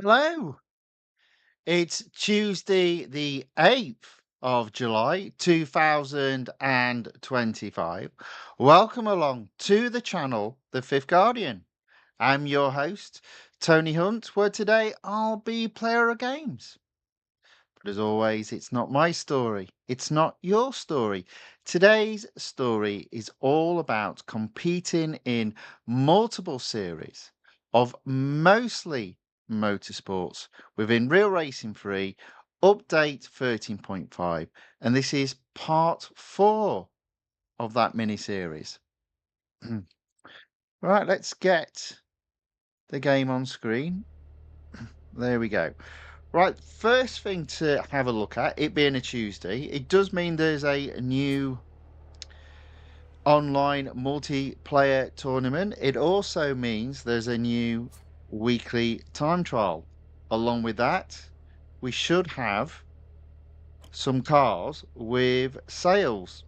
Hello. It's Tuesday, the 8th of July, 2025. Welcome along to the channel, The Fifth Guardian. I'm your host, Tony Hunt, where today I'll be player of games. But as always, it's not my story. It's not your story. Today's story is all about competing in multiple series of mostly motorsports within Real Racing 3 update 13.5. And this is part 4 of that mini series. Right, let's get the game on screen. There we go. Right, first thing to have a look at, it being a Tuesday, it does mean there's a new online multiplayer tournament. It also means there's a new weekly time trial. Along with that, we should have some cars with sales,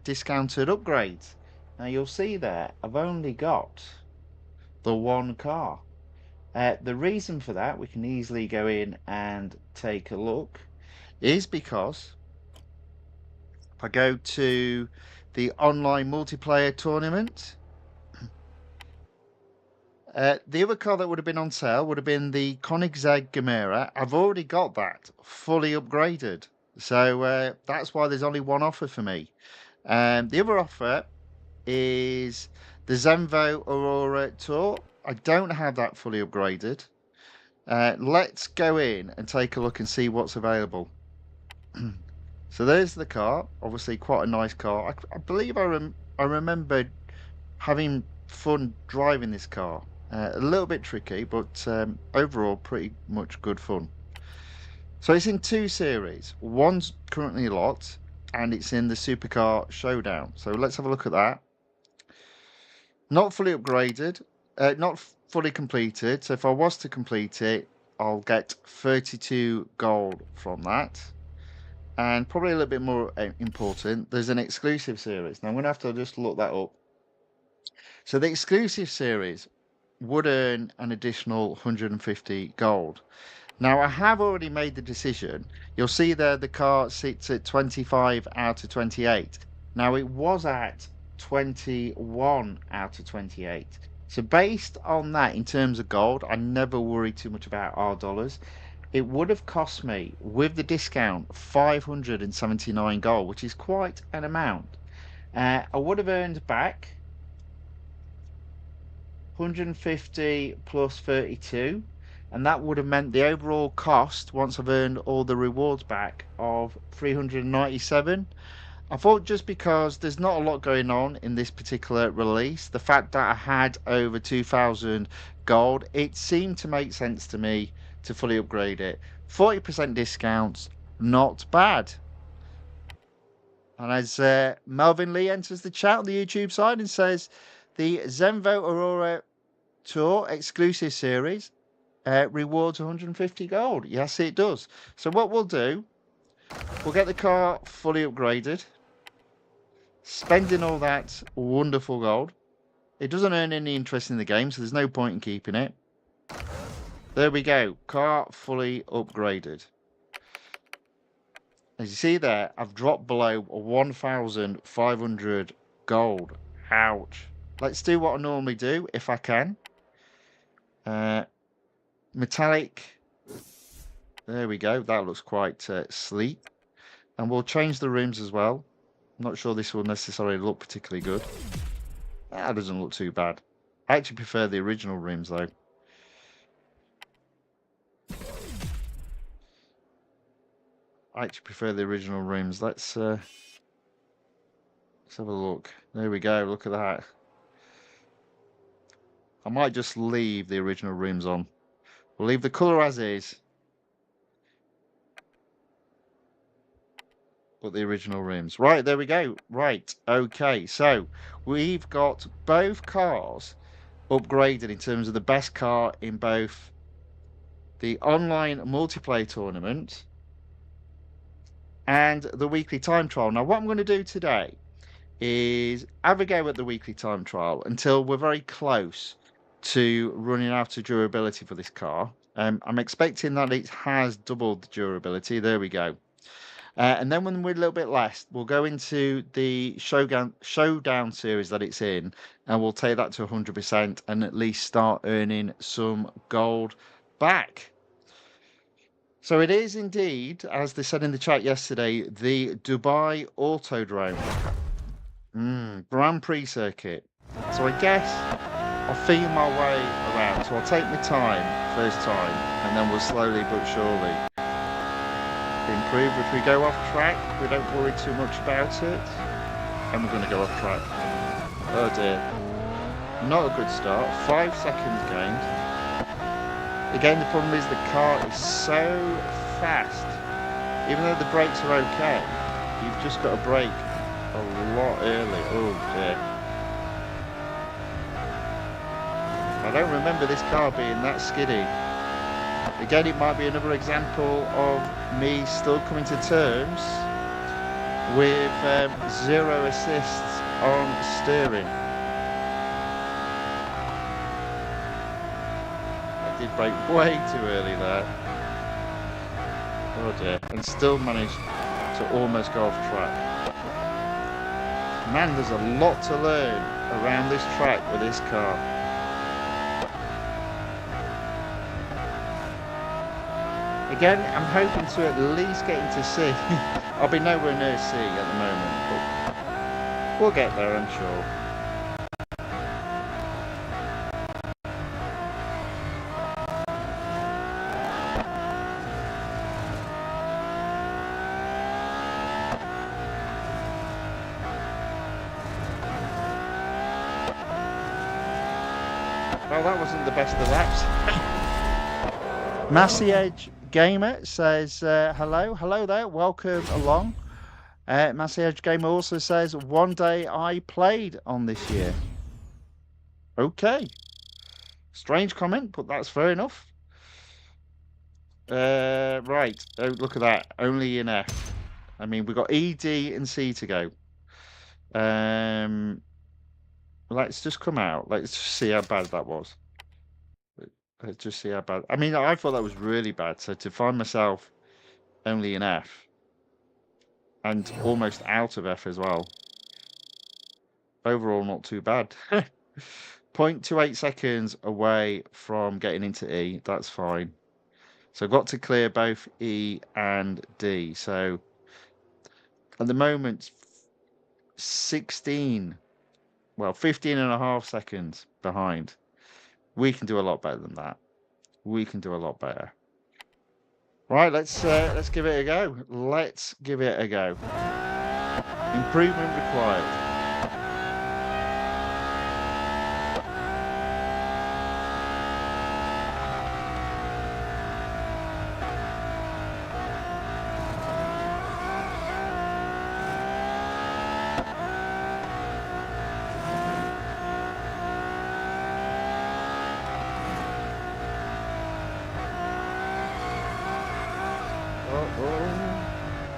discounted upgrades. Now you'll see there, I've only got the one car. The reason for that, we can easily go in and take a look, is because if I go to the online multiplayer tournament, the other car that would have been on sale would have been the Koenigsegg Gemera. I've already got that fully upgraded. So that's why there's only one offer for me. The other offer is the Zenvo Aurora Tour. I don't have that fully upgraded. Let's go in and take a look and see what's available. So there's the car. Obviously, quite a nice car. I believe I remember having fun driving this car. A little bit tricky, but overall pretty much good fun. So it's in two series. One's currently locked, and it's in the Supercar Showdown. So let's have a look at that. Not fully upgraded, not fully completed. So if I was to complete it, I'll get 32 gold from that. And probably a little bit more important, there's an exclusive series. Now I'm going to have to just look that up. So the exclusive series would earn an additional 150 gold. Now I have already made the decision. You'll see there the car sits at 25 out of 28. Now it was at 21 out of 28. So based on that, in terms of gold, I never worry too much about our dollars. It would have cost me, with the discount, 579 gold, which is quite an amount. I would have earned back 150 plus 32, and that would have meant the overall cost, once I've earned all the rewards back, of 397. I thought just because there's not a lot going on in this particular release, the fact that I had over 2,000 gold, it seemed to make sense to me to fully upgrade it. 40% discounts, not bad. And as Melvin Lee enters the chat on the YouTube side and says, the Zenvo Aurora Tour exclusive series rewards 150 gold. Yes, it does. So what we'll do, we'll get the car fully upgraded, spending all that wonderful gold. It doesn't earn any interest in the game, so there's no point in keeping it. There we go, car fully upgraded. As you see there, I've dropped below 1,500 gold. Ouch. Let's do what I normally do, if I can. Metallic. There we go. That looks quite sleek. And we'll change the rims as well. I'm not sure this will necessarily look particularly good. That doesn't look too bad. I actually prefer the original rims though. Let's have a look. There we go. Look at that. I might just leave the original rims on. We'll leave the colour as is. But the original rims. Right, there we go. Right, okay. So we've got both cars upgraded in terms of the best car in both the online multiplayer tournament and the weekly time trial. Now, what I'm going to do today is have a go at the weekly time trial until we're very close to running out of durability for this car. I'm expecting that it has doubled the durability. There we go. And then when we're a little bit less, we'll go into the Showdown series that it's in, and we'll take that to 100% and at least start earning some gold back. So it is indeed, as they said in the chat yesterday, the Dubai Autodrome Grand Prix circuit. So I guess I'll feel my way around. So I'll take my time first time, and then we'll slowly but surely improve. If we go off track, we don't worry too much about it, and we're going to go off track. Oh dear, not a good start. 5 seconds gained. Again, the problem is the car is so fast. Even though the brakes are okay, you've just got to brake a lot early. Oh dear. I don't remember this car being that skiddy. Again, it might be another example of me still coming to terms with 0 assists on steering. I did brake way too early there. Oh dear. And still managed to almost go off track. Man, there's a lot to learn around this track with this car. Again, I'm hoping to at least get into C. I'll be nowhere near C at the moment, but we'll get there, I'm sure. Well, that wasn't the best of laps. Massey Edge Gamer says hello there, welcome along. Massey Edge Gamer also says one day I played on this year. Okay, strange comment, but that's fair enough. Right, oh, look at that, only in F. I mean, we've got E, D and C to go. Let's just come out, let's just see how bad that was. Let's just see how bad. I mean, I thought that was really bad. So to find myself only in F and almost out of F as well. Overall, not too bad. 0.28 seconds away from getting into E. That's fine. So I've got to clear both E and D. So at the moment, 15 and a half seconds behind. We can do a lot better than that. We can do a lot better. Right, let's give it a go. Let's give it a go. Improvement required.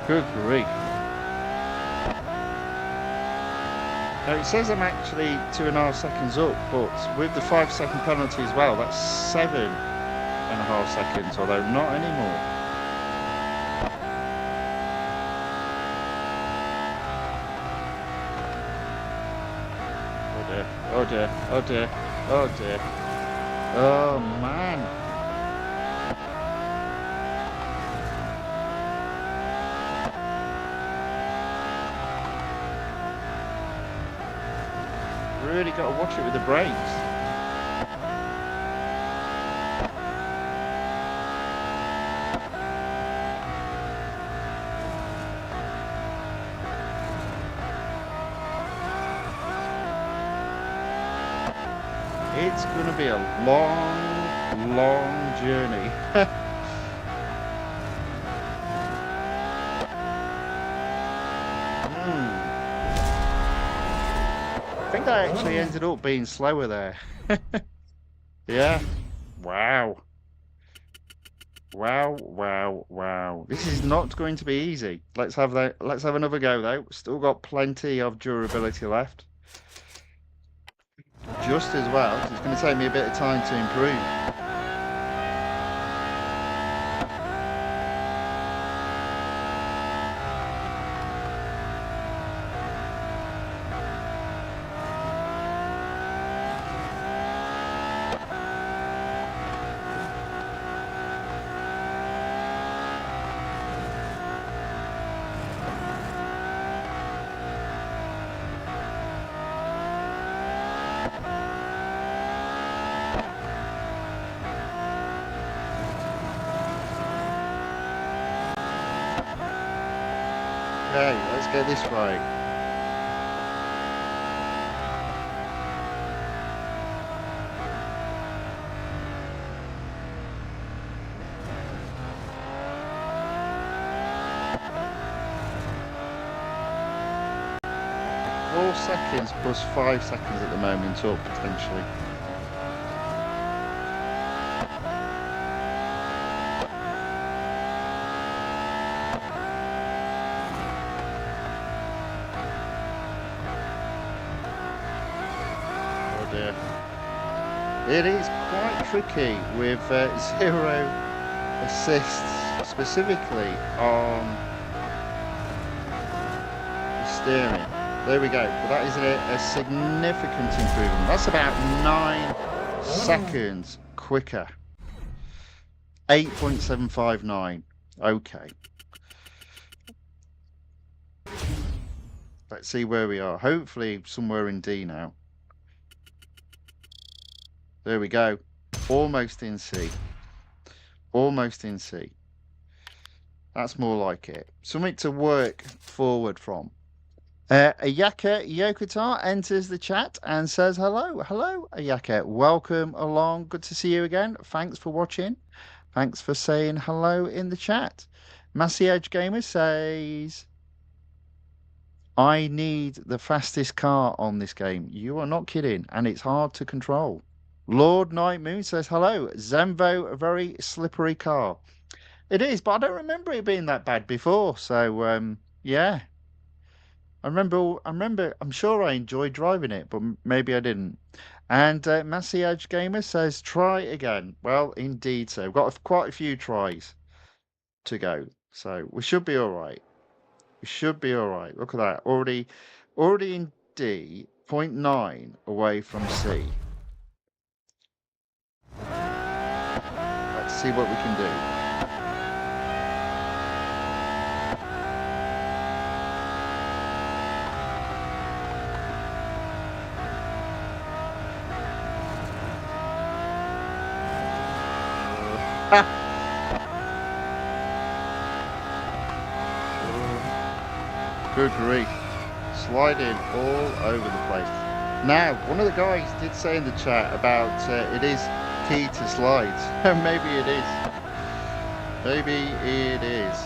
Good grief. Now it says I'm actually 2.5 seconds up, but with the 5 second penalty as well, that's 7.5 seconds, although not anymore. Oh dear, oh dear, oh dear, oh dear. Oh man. Really got to watch it with the brakes. It's going to be a long, long journey. I think I actually ended up being slower there. Yeah. Wow. Wow, wow, wow. This is not going to be easy. Let's have that. Let's have another go though. Still got plenty of durability left. Just as well, it's going to take me a bit of time to improve. Okay, let's get this right. Seconds plus 5 seconds at the moment up potentially. Oh dear. It is quite tricky with 0 assists specifically on the steering. There we go. But that is a significant improvement. That's about 9 seconds quicker. 8.759. Okay. Let's see where we are. Hopefully somewhere in D now. There we go. Almost in C. Almost in C. That's more like it. Something to work forward from. Ayaka Yokotar enters the chat and says hello. Hello, Ayaka. Welcome along. Good to see you again. Thanks for watching. Thanks for saying hello in the chat. Massey Edge Gamer says, I need the fastest car on this game. You are not kidding, and it's hard to control. Lord Night Moon says hello. Zemvo, a very slippery car. It is, but I don't remember it being that bad before. So, yeah. I'm sure I enjoyed driving it, but maybe I didn't. And Massey Edge Gamer says, try again. Well, indeed so. We've got quite a few tries to go. So we should be all right. We should be all right. Look at that. Already in D, 0.9 away from C. Let's see what we can do. Good grief. Sliding all over the place. Now, one of the guys did say in the chat about it is key to slides. Maybe it is. Maybe it is.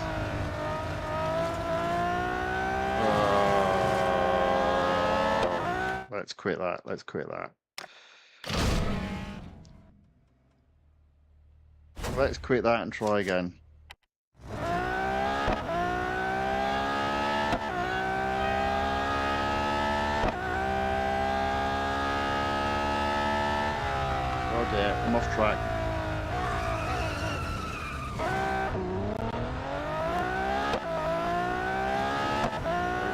Let's quit that. Let's quit that. Let's quit that and try again. Oh dear, I'm off track.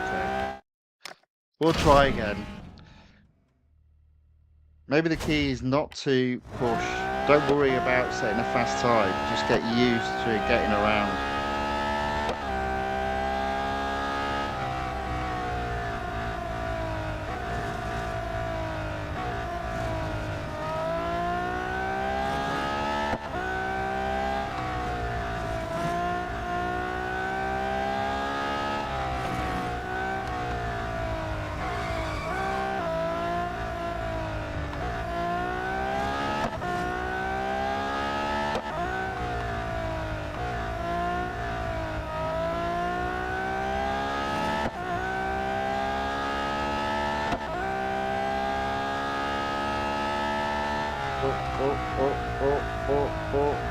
Okay. We'll try again. Maybe the key is not to push. Don't worry about setting a fast time. Just get used to getting around.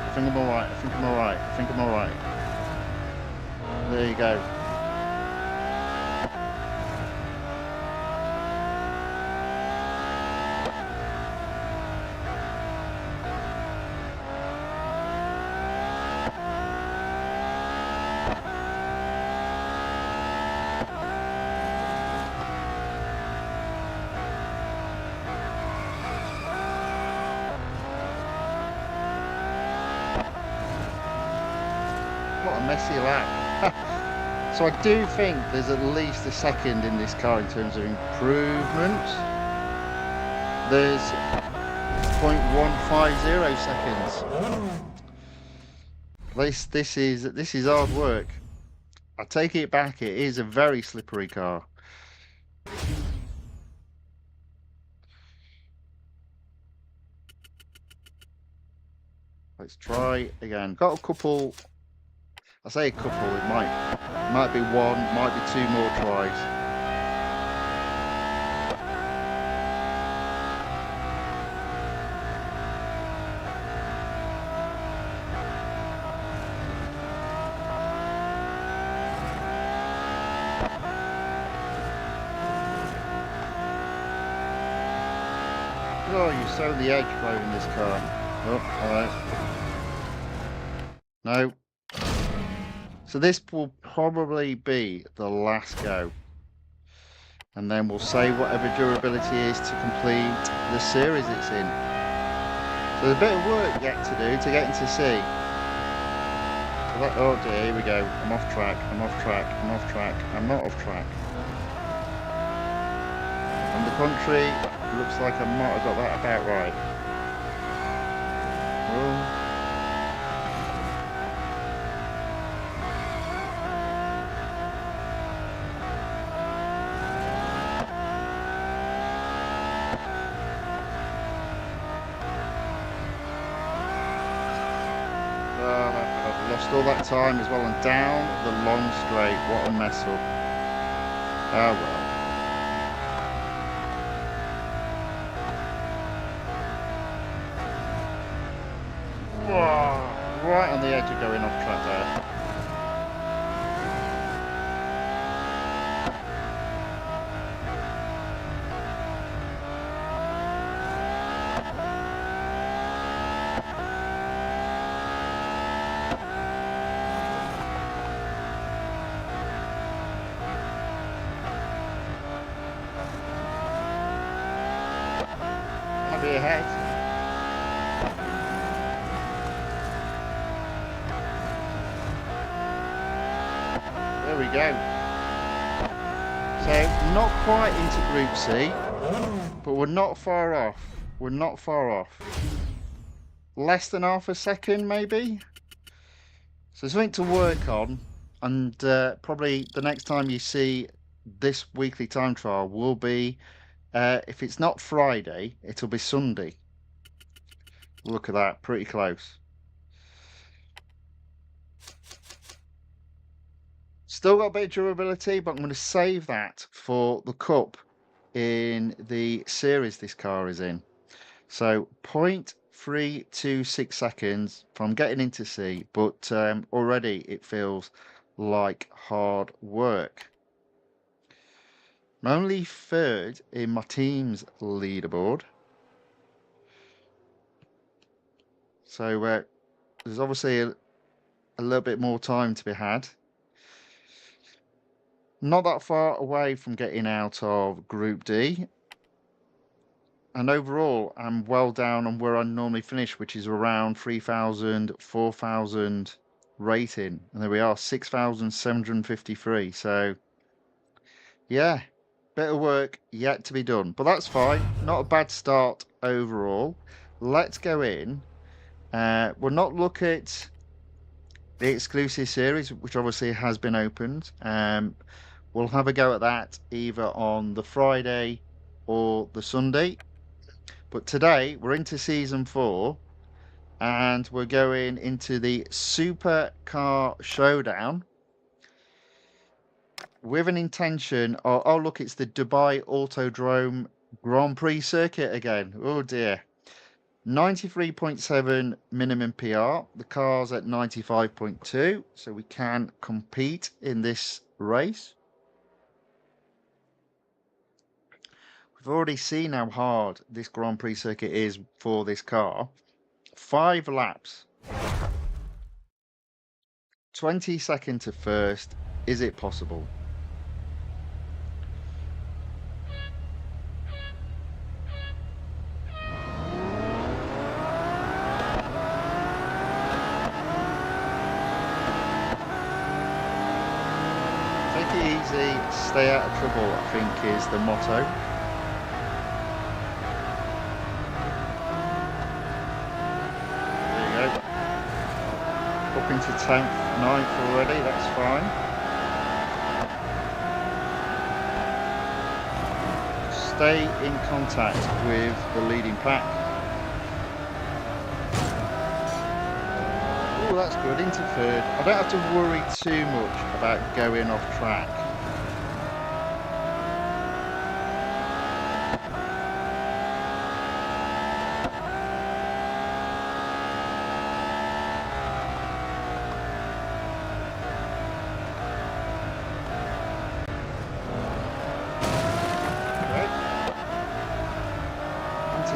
I think I'm alright, I think I'm alright, I think I'm alright. There you go. What a messy lap. So I do think there's at least a second in this car in terms of improvement. There's 0.150 seconds. This is hard work. I take it back, it is a very slippery car. Let's try again. Got a couple, I say a couple, it might be one, might be two more tries. Oh, you sewed the edge driving this car. Oh, alright. No. So this will probably be the last go. And then we'll save whatever durability is to complete the series it's in. So there's a bit of work yet to do to get into C. Oh dear, here we go. I'm off track, I'm off track, I'm off track, I'm not off track. And the country, looks like I might have got that about right. Oh. I've lost all that time as well, and down the long straight. What a mess up. Ah well. Whoa, right on the edge of going off track there. I'll be ahead. There we go. So not quite into Group C, but we're not far off. We're not far off. Less than half a second, maybe. So something to work on, and probably the next time you see this weekly time trial will be, if it's not Friday, it'll be Sunday. Look at that, pretty close. Still got a bit of durability, but I'm going to save that for the Cup in the series this car is in. So 0.326 seconds from getting into C, but already it feels like hard work. I'm only third in my team's leaderboard. So there's obviously a little bit more time to be had. Not that far away from getting out of Group D. And overall, I'm well down on where I normally finish, which is around 3,000, 4,000 rating. And there we are, 6,753. So, yeah, bit of work yet to be done. But that's fine. Not a bad start overall. Let's go in. We'll not look at the exclusive series, which obviously has been opened. We'll have a go at that either on the Friday or the Sunday. But today we're into season 4 and we're going into the Supercar Showdown with an intention of, oh look, it's the Dubai Autodrome Grand Prix circuit again. Oh dear. 93.7 minimum PR. The car's at 95.2, so we can compete in this race. We've already seen how hard this Grand Prix circuit is for this car. 5 laps. 22nd to first. Is it possible? Take it easy, stay out of trouble, I think is the motto. Up into 10th, 9th already, that's fine. stay in contact with the leading pack. Oh, that's good, into third. I don't have to worry too much about going off track.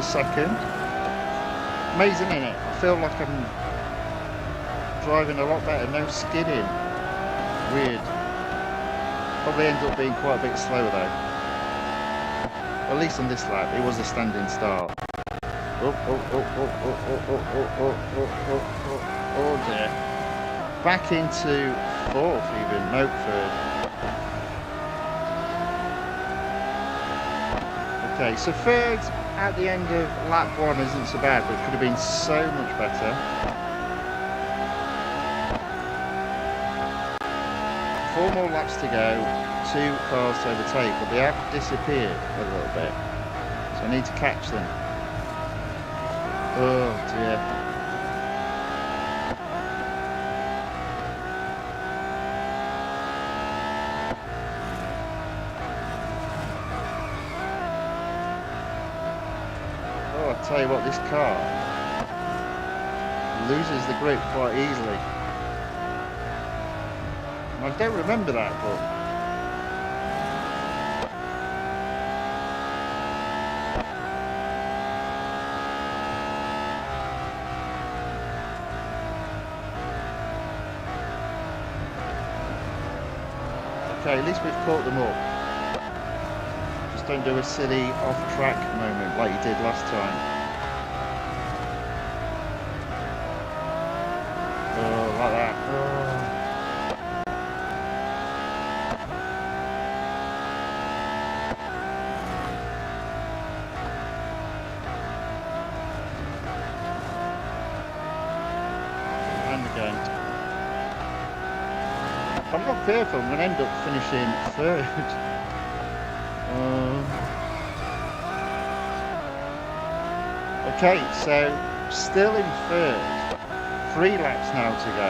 Second. Amazing, isn't it? I feel like I'm driving a lot better, no skidding. Weird. Probably ends up being quite a bit slower though. Well, at least on this lap, it was a standing start. Oh dear. Back into fourth even, no third. Okay, so third at the end of lap 1 isn't so bad, but it could have been so much better. 4 more laps to go, 2 cars to overtake, but they have disappeared a little bit, so I need to catch them. Oh dear. Tell you what, this car loses the grip quite easily. I don't remember that, but okay, at least we've caught them up. Just don't do a silly off-track moment like you did last time. Like that. Oh. And again. If I'm not careful, I'm going to end up finishing third. Okay, so still in third. 3 laps now to go.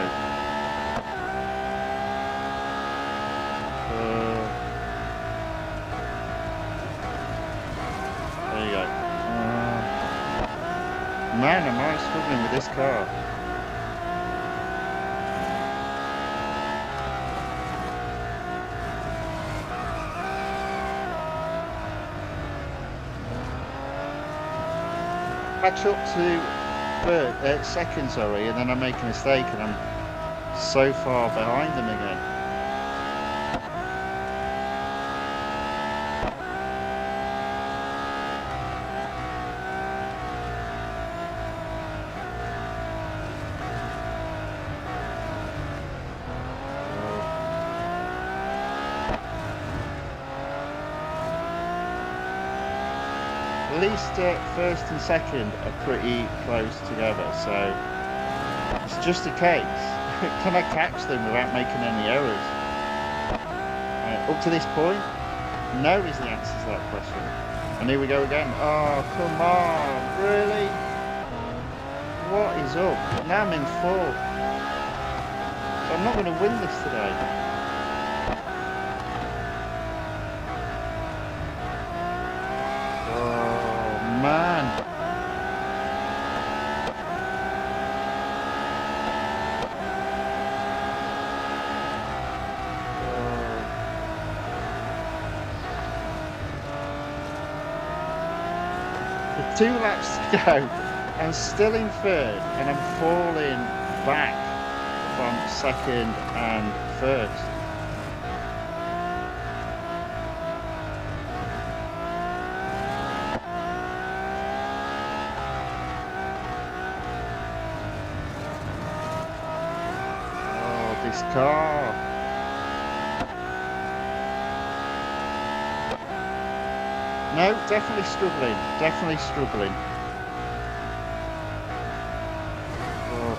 There you go. Man, am I struggling with this car. Catch up to second, sorry, and then I make a mistake and I'm so far behind them again. At least first and second are pretty close together, so it's just a case. Can I catch them without making any errors? Up to this point, no is the answer to that question. And here we go again. Oh, come on, really? What is up? Now I'm in fourth. So I'm not going to win this today. Man. With 2 laps to go, I'm still in third and I'm falling back from second and first. This car. No, definitely struggling. Definitely struggling. Oh.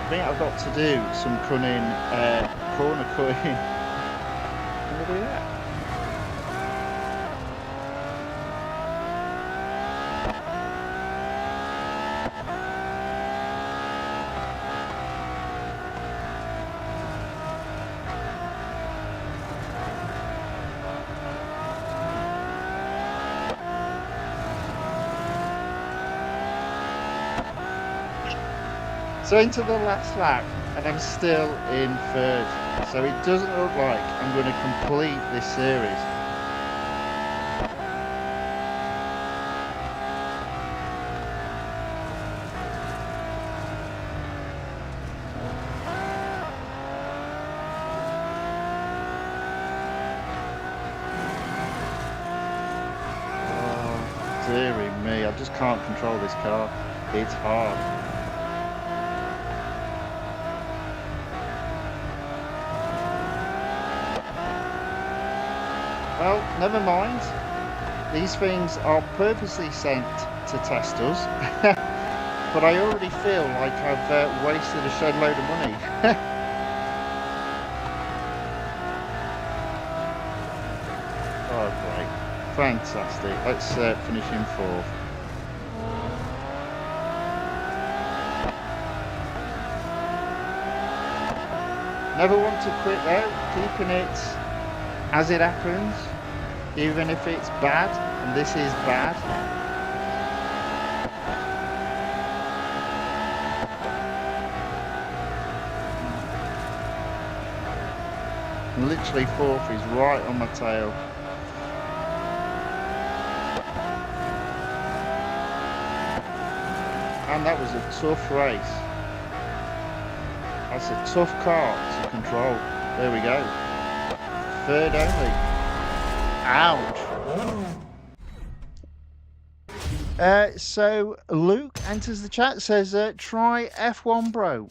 I think I've got to do some cunning corner cutting are we at? So into the last lap, and I'm still in third. So it doesn't look like I'm going to complete this series. Oh, dearie me, I just can't control this car. It's hard. Well, never mind. These things are purposely sent to test us. But I already feel like I've wasted a shed load of money. Oh, great. Fantastic. Let's finish in fourth. Never want to quit though, keeping it as it happens, even if it's bad, and this is bad. Literally fourth is right on my tail. And that was a tough race. That's a tough car to control. There we go. Third only. Ouch. So Luke enters the chat, says try F1 Bro,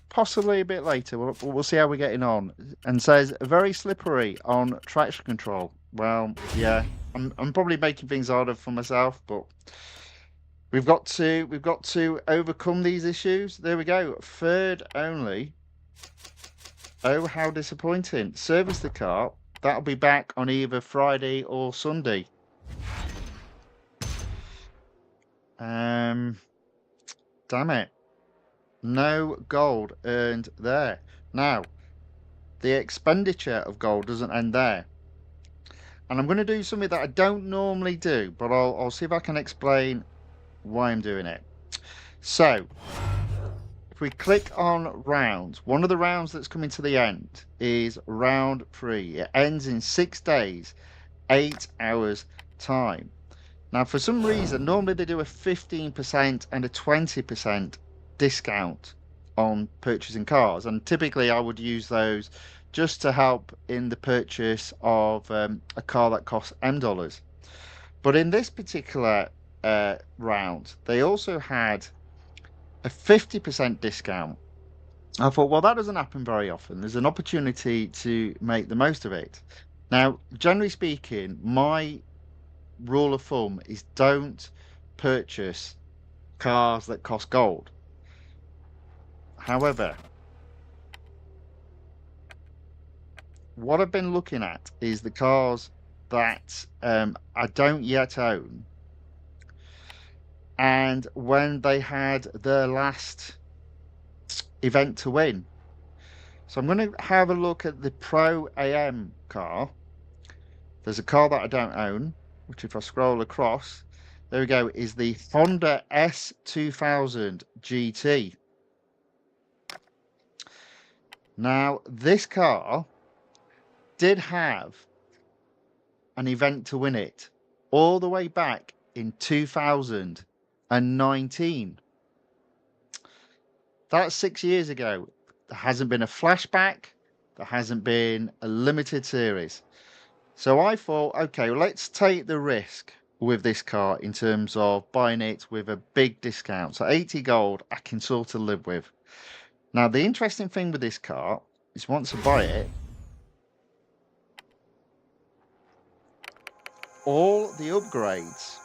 possibly a bit later. We'll see how we're getting on, and says very slippery on traction control. Well, yeah, I'm probably making things harder for myself, but we've got to overcome these issues. There we go. Third only. Oh, how disappointing. Service the car. That'll be back on either Friday or Sunday. Damn it. No gold earned there. Now, the expenditure of gold doesn't end there. And I'm going to do something that I don't normally do, but I'll see if I can explain why I'm doing it. So, if we click on rounds, one of the rounds that's coming to the end is round 3. It ends in 6 days, 8 hours time. Now, for some reason, normally they do a 15% and a 20% discount on purchasing cars. And typically I would use those just to help in the purchase of a car that costs M dollars. But in this particular round, they also had a 50% discount. I thought, well, that doesn't happen very often. There's an opportunity to make the most of it. Now, generally speaking, my rule of thumb is don't purchase cars that cost gold. However, what I've been looking at is the cars that I don't yet own, and when they had their last event to win. So I'm going to have a look at the Pro AM car. There's a car that I don't own, which if I scroll across, there we go, is the Honda S2000 GT. Now, this car did have an event to win it all the way back in 2019. That's 6 years ago. There hasn't been a flashback. There hasn't been a limited series. So I thought, okay, well, let's take the risk with this car in terms of buying it with a big discount. So 80 gold, I can sort of live with. Now, the interesting thing with this car is once I buy it, all the upgrades,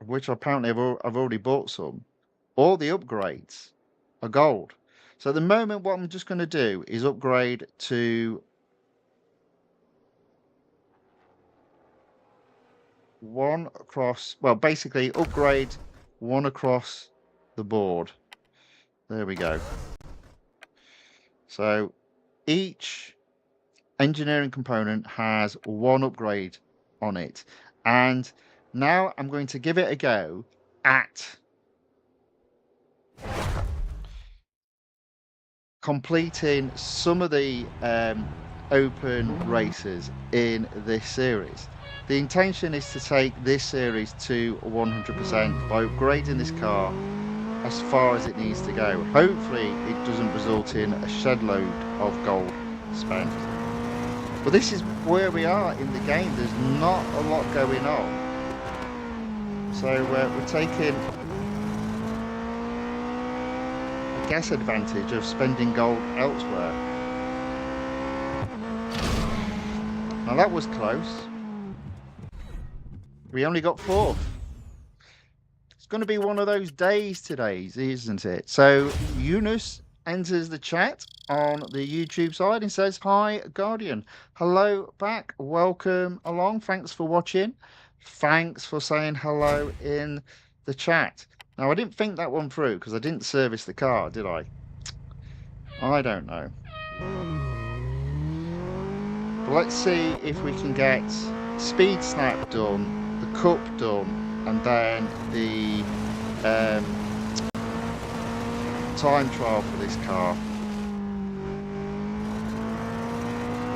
which apparently I've already bought some, all the upgrades are gold. So at the moment, what I'm just going to do is upgrade to one across, well, basically upgrade one across the board. There we go. So each engineering component has one upgrade on it. And now I'm going to give it a go at completing some of the open races in this series. The intention is to take this series to 100% by upgrading this car as far as it needs to go. Hopefully it doesn't result in a shed load of gold spent. But this is where we are in the game. There's not a lot going on. So we're taking, I guess, advantage of spending gold elsewhere. Now that was close. We only got fourth. It's going to be one of those days today, isn't it? So Eunice enters the chat on the YouTube side and says, "Hi, Guardian. Hello back. Welcome along. Thanks for watching. Thanks for saying hello in the chat." Now, I didn't think that one through because I didn't service the car, did I? I don't know. But let's see if we can get Speed Snap done, the Cup done, and then the time trial for this car.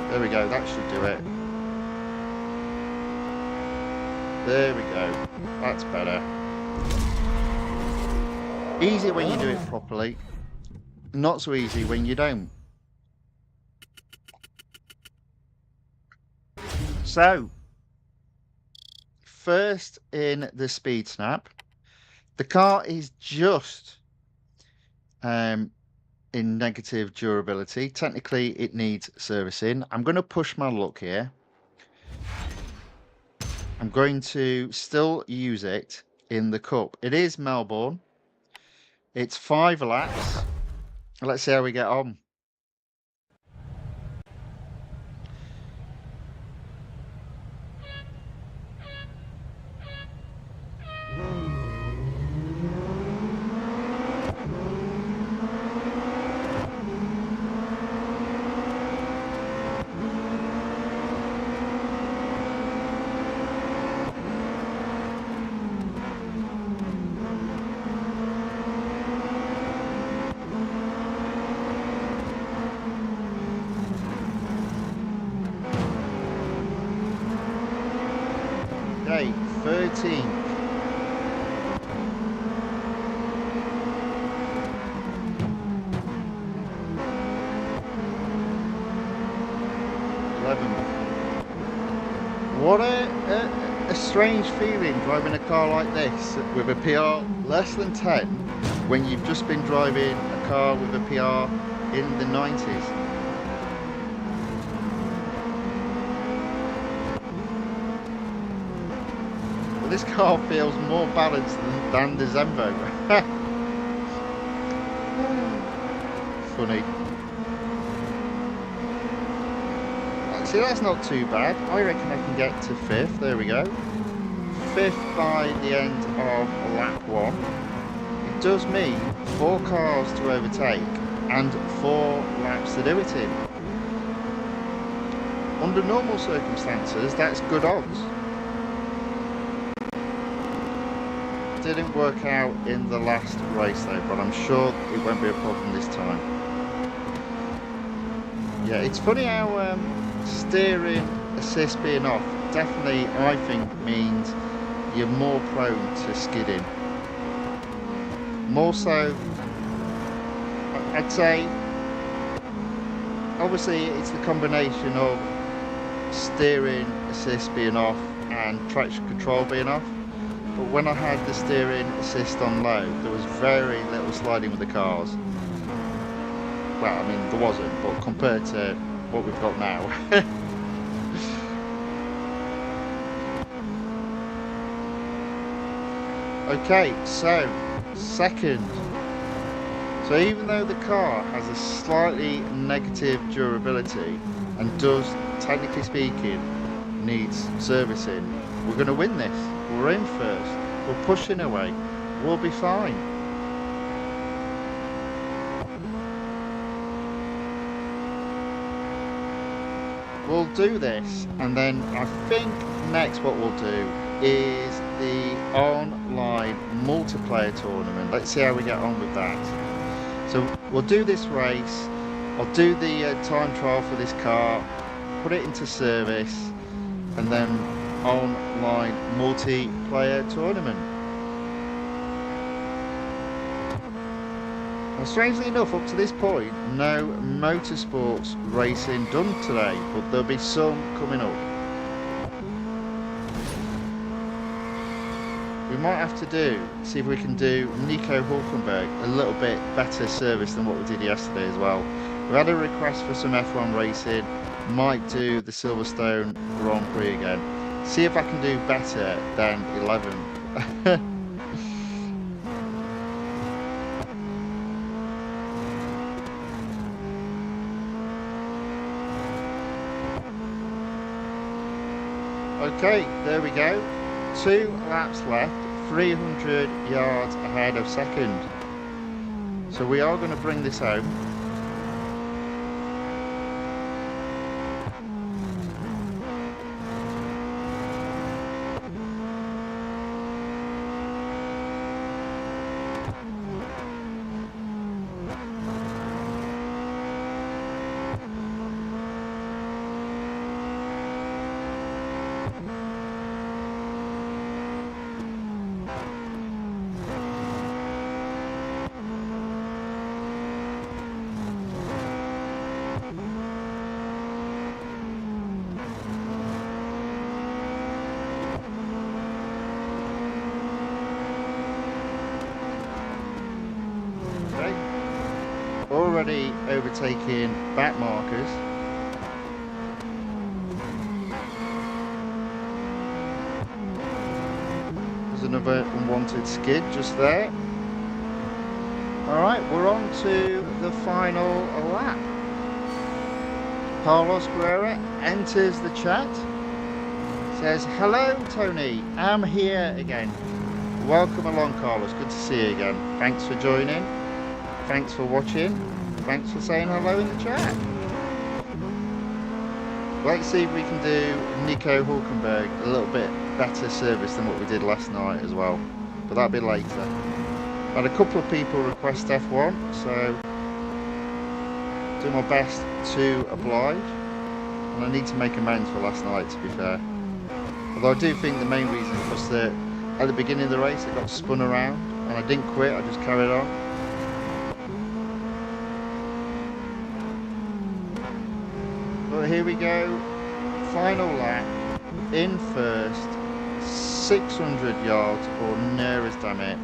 There we go, that should do it. There we go, that's better. Easy when you do it properly, not so easy when you don't. So, first in the Speed Snap, the car is just in negative durability. Technically, it needs servicing. I'm going to push my luck here. I'm going to still use it in the Cup. It is Melbourne. It's 5 laps. Let's see how we get on. Okay, 13. What a strange feeling driving a car like this with a PR less than 10 when you've just been driving a car with a PR in the 90s. But this car feels more balanced than the Zembo. Funny. See, that's not too bad. I reckon I can get to 5th. There we go. 5th by the end of lap 1. It does mean 4 cars to overtake and 4 laps to do it in. Under normal circumstances, that's good odds. Didn't work out in the last race though, but I'm sure it won't be a problem this time. Yeah, it's funny how steering assist being off definitely, I think, means you're more prone to skidding. More so, I'd say, obviously it's the combination of steering assist being off and traction control being off. But when I had the steering assist on low, there was very little sliding with the cars. Well, I mean, there wasn't, but compared to what we've got now. Okay, so second. So even though the car has a slightly negative durability and does, technically speaking, needs servicing, We're going to win this. We're in first. We're pushing away. We'll be fine. We'll do this, and then I think next what we'll do is the online multiplayer tournament. Let's see how we get on with that. So we'll do this race. I'll do the time trial for this car, put it into service, and then online multiplayer tournament. Now, strangely enough, up to this point, no motorsports racing done today, but there'll be some coming up. We might have to see if we can do Nico Hulkenberg a little bit better service than what we did yesterday as well. We had a request for some F1 racing, might do the Silverstone Grand Prix again. See if I can do better than 11th. Okay, there we go. 2 laps left, 300 yards ahead of second. So we are going to bring this home. Already overtaking back markers. There's another unwanted skid just there. Alright, we're on to the final lap. Carlos Guerra enters the chat. Says, hello Tony, I'm here again. Welcome along Carlos, good to see you again. Thanks for joining. Thanks for watching. Thanks for saying hello in the chat. Let's see if we can do Nico Hulkenberg a little bit better service than what we did last night as well. But that'll be later. Had a couple of people request F1, so do my best to oblige. And I need to make amends for last night, to be fair. Although I do think the main reason was that at the beginning of the race I got spun around and I didn't quit, I just carried on. But here we go, final lap, in first, 600 yards or near as damn it,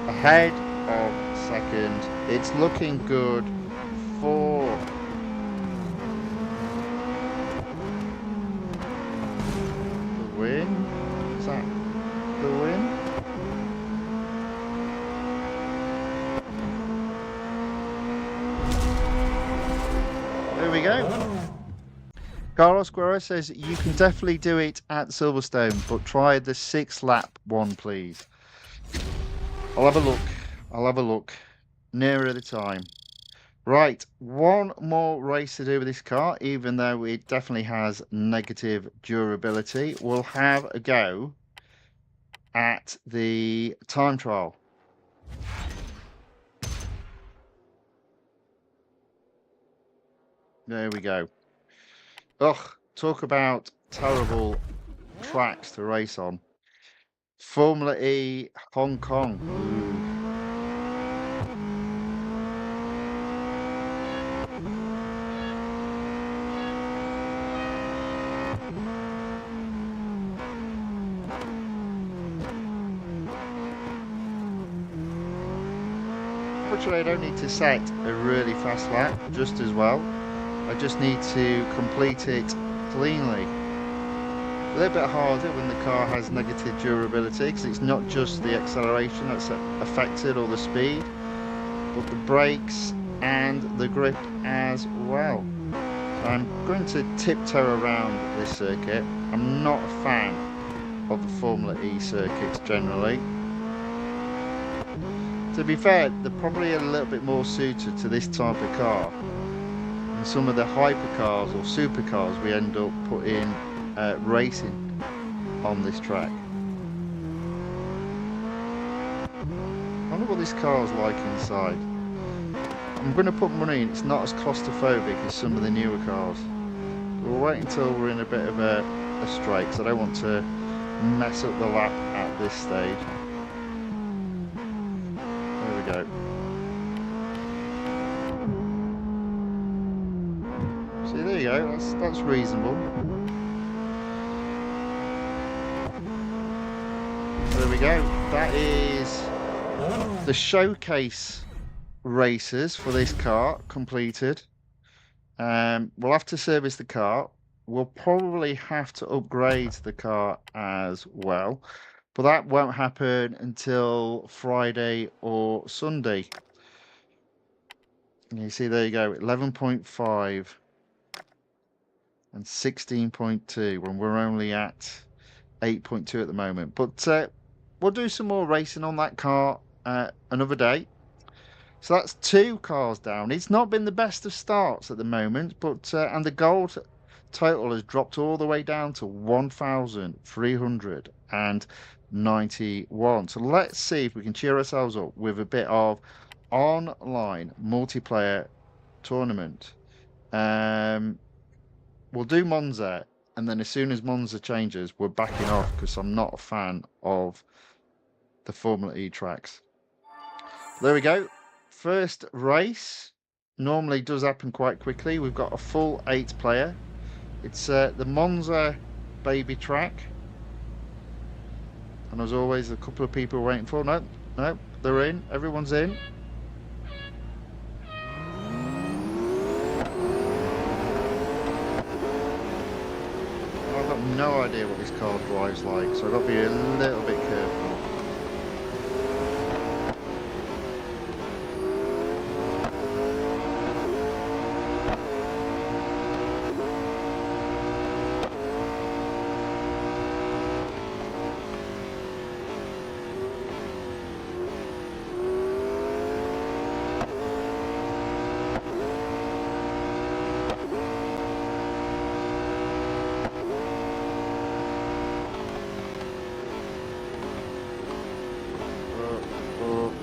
ahead of second. It's looking good for the win. Is that the win? There we go. Carlos Guerra says, you can definitely do it at Silverstone, but try the 6-lap one, please. I'll have a look. I'll have a look. Nearer the time. Right, one more race to do with this car, even though it definitely has negative durability. We'll have a go at the time trial. There we go. Ugh, talk about terrible tracks to race on. Formula E, Hong Kong. Fortunately, I don't need to set a really fast lap, just as well. I just need to complete it cleanly. A little bit harder when the car has negative durability, because it's not just the acceleration that's affected or the speed, but the brakes and the grip as well. So I'm going to tiptoe around this circuit. I'm not a fan of the Formula E circuits generally. To be fair, they're probably a little bit more suited to this type of car than some of the hypercars or supercars we end up putting racing on this track. I wonder what this car's like inside. I'm going to put money in it's not as claustrophobic as some of the newer cars. But we'll wait until we're in a bit of a straight, because I don't want to mess up the lap at this stage. There we go. See, there you go. That's reasonable. There we go. That is the showcase races for this car completed. We'll have to service the car. We'll probably have to upgrade the car as well, but that won't happen until Friday or Sunday. And you see, there you go, 11.5 and 16.2 when we're only at 8.2 at the moment. But we'll do some more racing on that car another day. So that's 2 cars down. It's not been the best of starts at the moment, but and the gold total has dropped all the way down to 1,391. So let's see if we can cheer ourselves up with a bit of online multiplayer tournament. We'll do Monza, and then as soon as Monza changes, we're backing off because I'm not a fan of the Formula E tracks. There we go. First race normally does happen quite quickly. We've got a full 8-player. It's the Monza baby track. And as always, a couple of people waiting for. No, they're in. Everyone's in. I've got no idea what this car drives like, so I've got to be a little bit careful.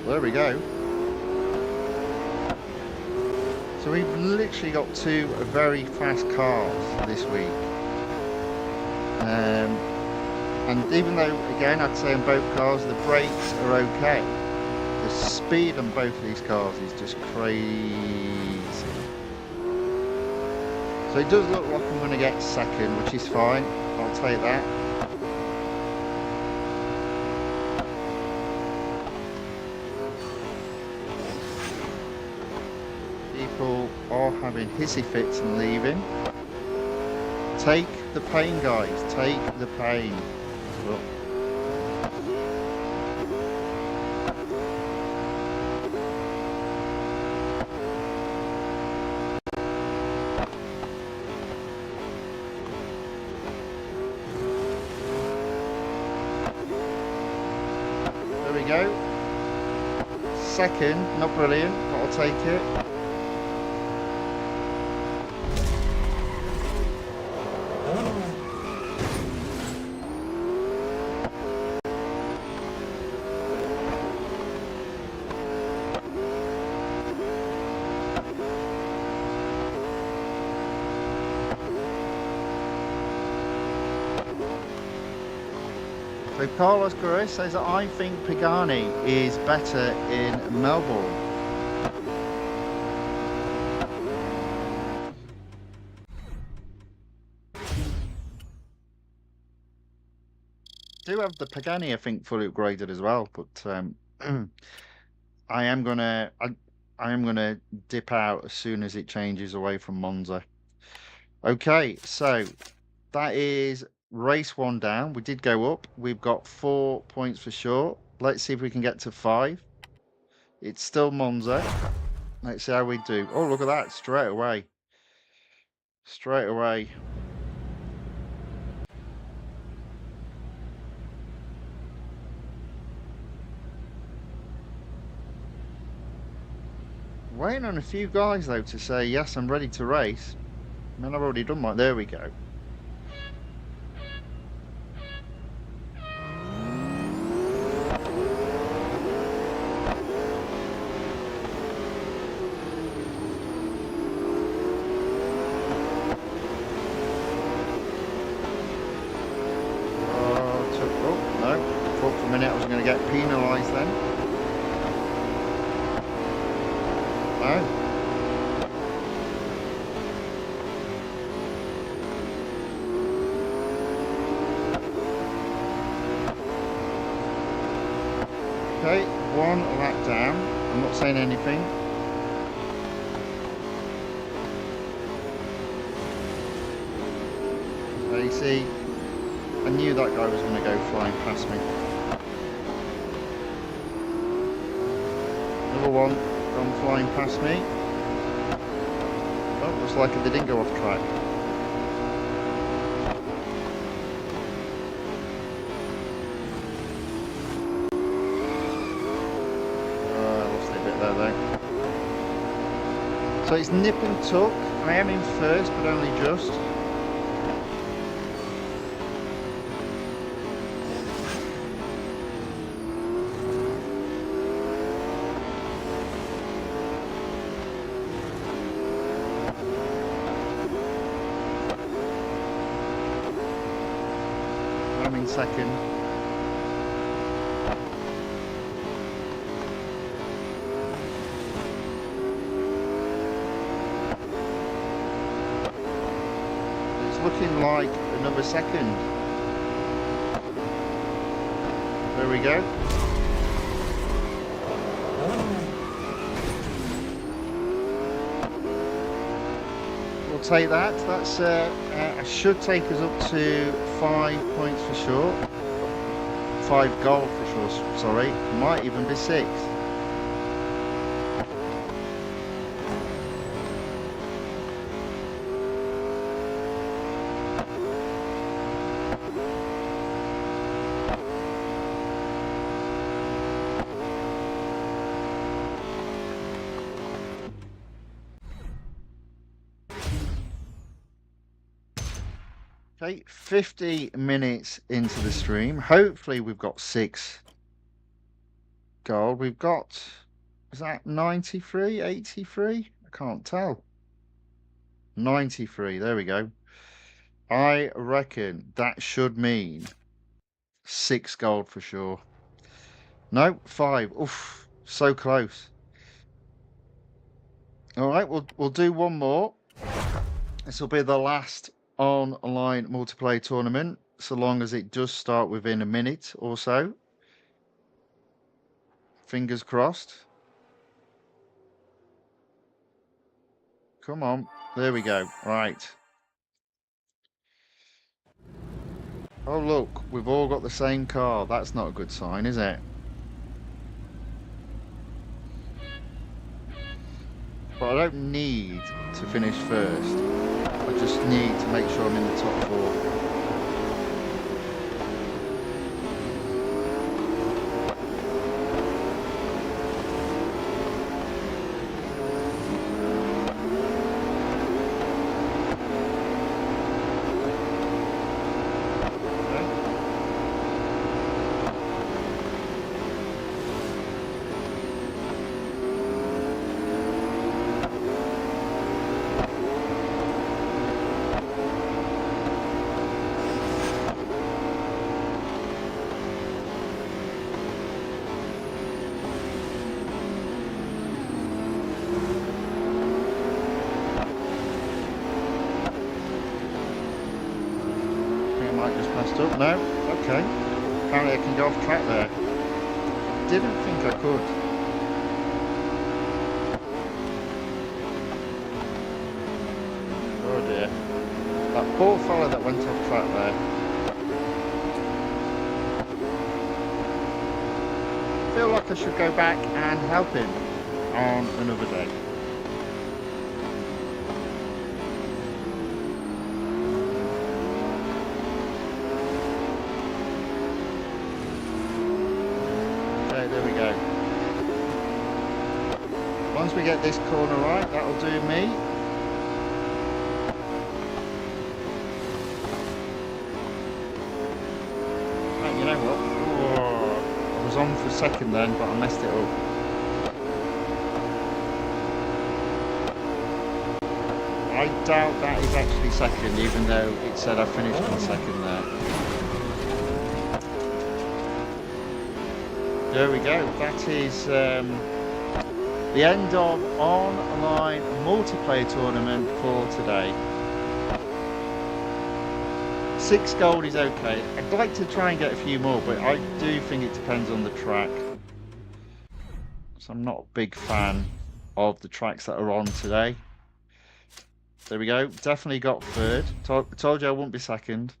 There we go. So we've literally got 2 very fast cars this week. And even though, again, I'd say on both cars the brakes are okay, the speed on both of these cars is just crazy. So it does look like I'm going to get second, which is fine. I'll take that. People are having hissy fits and leaving. Take the pain, guys. Take the pain. Look. There we go. Second, not brilliant, but I'll take it. So Carlos Correa says that I think Pagani is better in Melbourne. Do have the Pagani, I think, fully upgraded as well, but I am gonna dip out as soon as it changes away from Monza. Okay, so that is race 1 down. We did go up. We've got 4 points for sure. Let's see if we can get to 5. It's still Monza. Let's see how we do. Oh, look at that, straight away. Straight away. Waiting on a few guys though to say yes, I'm ready to race. I mean, I've already done mine. There we go. I was going to get penalised then. No. Okay, one lap down. I'm not saying anything. So you see, I knew that guy was going to go flying past me. One gone flying past me. Oh, looks like they didn't go off track. I lost it a bit there though. So it's nip and tuck. I am in first, but only just. Second. It's looking like another second. There we go. We'll take that. That's should take us up to 5 points for sure. 5 gold for sure, sorry. Might even be 6. Okay, 50 minutes into the stream. Hopefully we've got 6 gold. We've got, is that 93, 83? I can't tell. 93, there we go. I reckon that should mean 6 gold for sure. No, 5. Oof, so close. All right, we'll do one more. This will be the last online multiplayer tournament, so long as it does start within a minute or so. Fingers crossed. Come on, there we go. Right. Oh look, we've all got the same car. That's not a good sign, is it? But I don't need to finish first. I just need to make sure I'm in the top 4. Up now. Okay. Apparently I can go off track there. Didn't think I could. Oh dear. That poor fella that went off track there. I feel like I should go back and help him on another day. long as we get this corner right, that'll do me. And you know what? Oh, I was on for a second then, but I messed it up. I doubt that is actually second, even though it said I finished on second there. There we go. That is the end of online multiplayer tournament for today. 6 gold is okay. I'd like to try and get a few more, but I do think it depends on the track. So I'm not a big fan of the tracks that are on today. There we go. Definitely got third. Told you I wouldn't be second.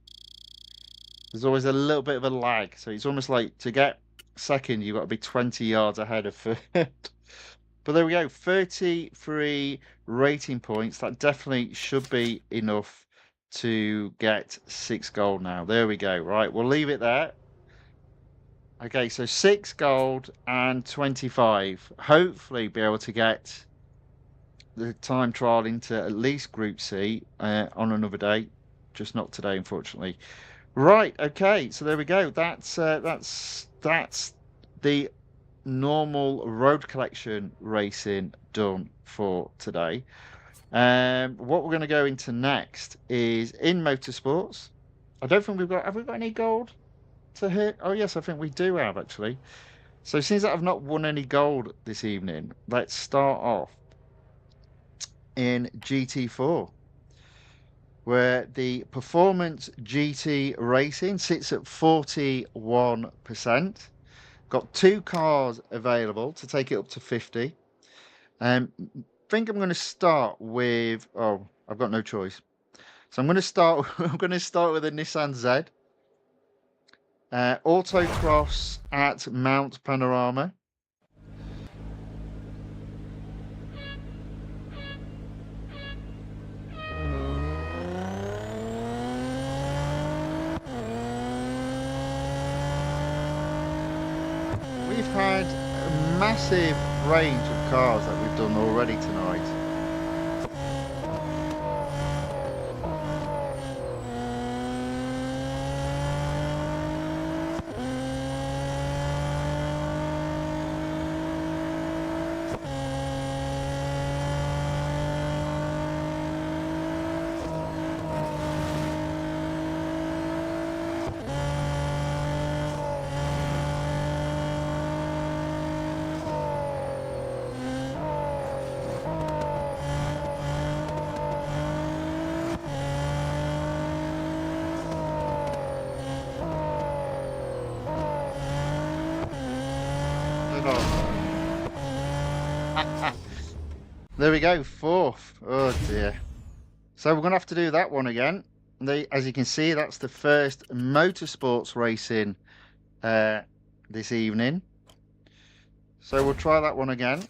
There's always a little bit of a lag. So it's almost like to get second, you've got to be 20 yards ahead of third. But there we go. 33 rating points. That definitely should be enough to get 6 gold now. There we go. Right, we'll leave it there. Okay, so 6 gold and 25. Hopefully be able to get the time trial into at least Group C on another day. Just not today, unfortunately. Right, okay, so there we go. That's the normal road collection racing done for today. What we're going to go into next is in motorsports. I don't think have we got any gold to hit? Oh yes, I think we do have actually. So since I've not won any gold this evening, let's start off in GT4, where the performance GT racing sits at 41%. Got 2 cars available to take it up to 50. Think I'm going to start with. Oh, I've got no choice. So I'm going to start. I'm going to start with a Nissan Z. Autocross at Mount Panorama. We've had a massive range of cars that we've done already tonight. There we go, 4th. Oh dear. So we're going to have to do that one again. As you can see, that's the first motorsports racing this evening. So we'll try that one again.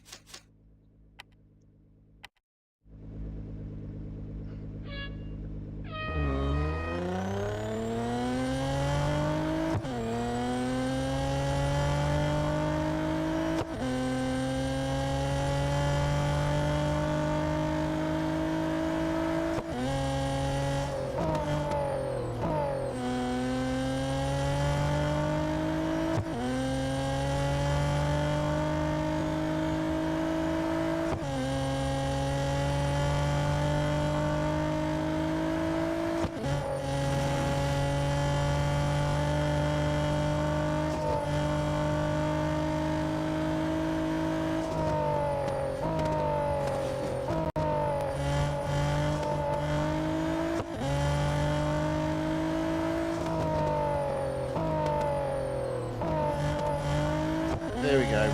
There we go.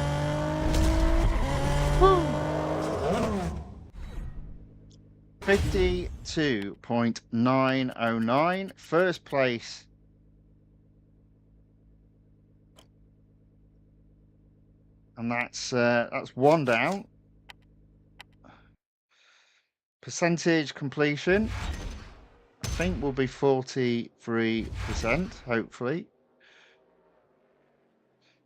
Woo! 52.909, first place. And that's 1 down. Percentage completion, I think, will be 43%, hopefully.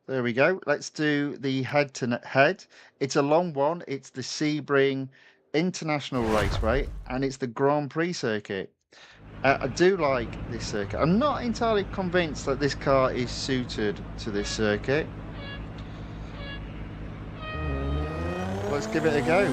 There we go. Let's do the head-to-head. It's a long one. It's the Sebring International Raceway, and it's the Grand Prix circuit. I do like this circuit. I'm not entirely convinced that this car is suited to this circuit. Let's give it a go.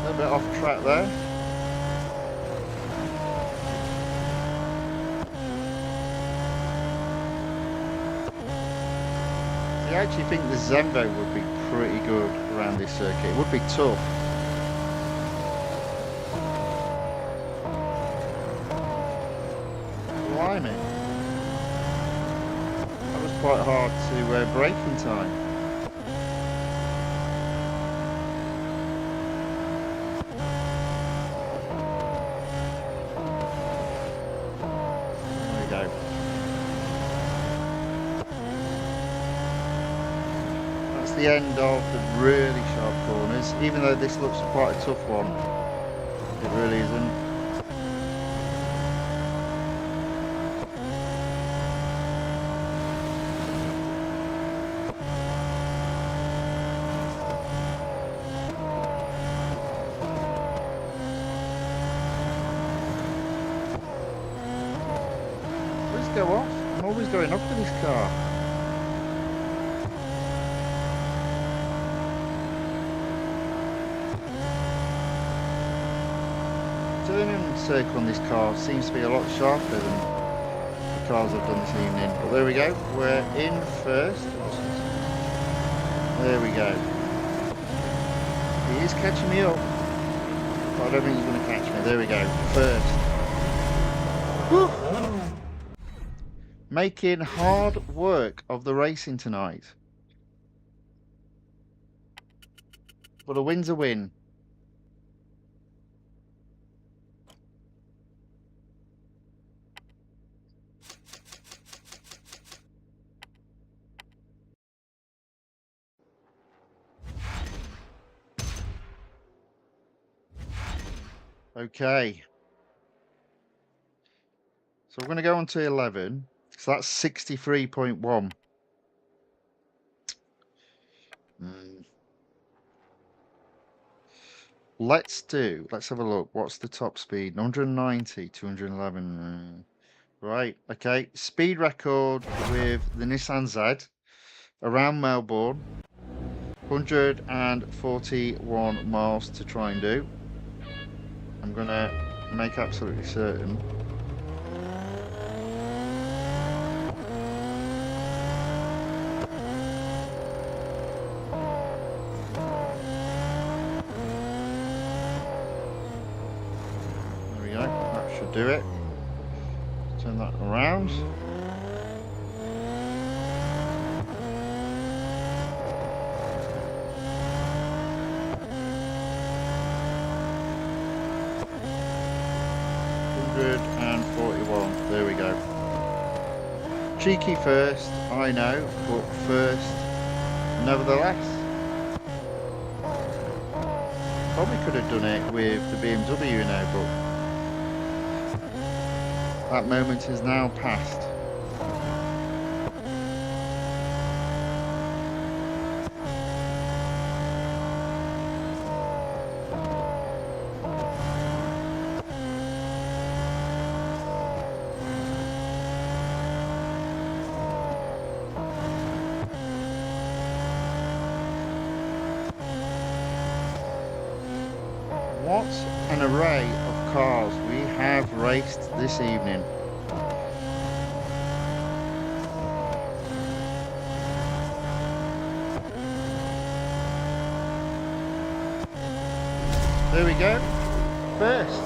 A bit off track there. I actually think the Zembo would be pretty good around this circuit. It would be tough. Blimey. That was quite hard to brake in time. The end of the really sharp corners, even though this looks quite a tough one, it really isn't. Let's go off. I'm always going up with this car. Turning circle on this car seems to be a lot sharper than the cars I've done this evening. But there we go, we're in first. There we go. He is catching me up, but I don't think he's going to catch me. There we go, first. Woo! Making hard work of the racing tonight. But a win's a win. Okay, so we're going to go on to 11, so that's 63.1. Let's have a look. What's the top speed? 190, 211. Right, okay. Speed record with the Nissan Z around Melbourne. 141 miles to try and do. I'm going to make absolutely certain. There we go, that should do it. Turn that around. And 41. There we go. Cheeky first, I know, but first, nevertheless. Probably could have done it with the BMW now, but that moment is now past. What an array of cars we have raced this evening. There we go. First.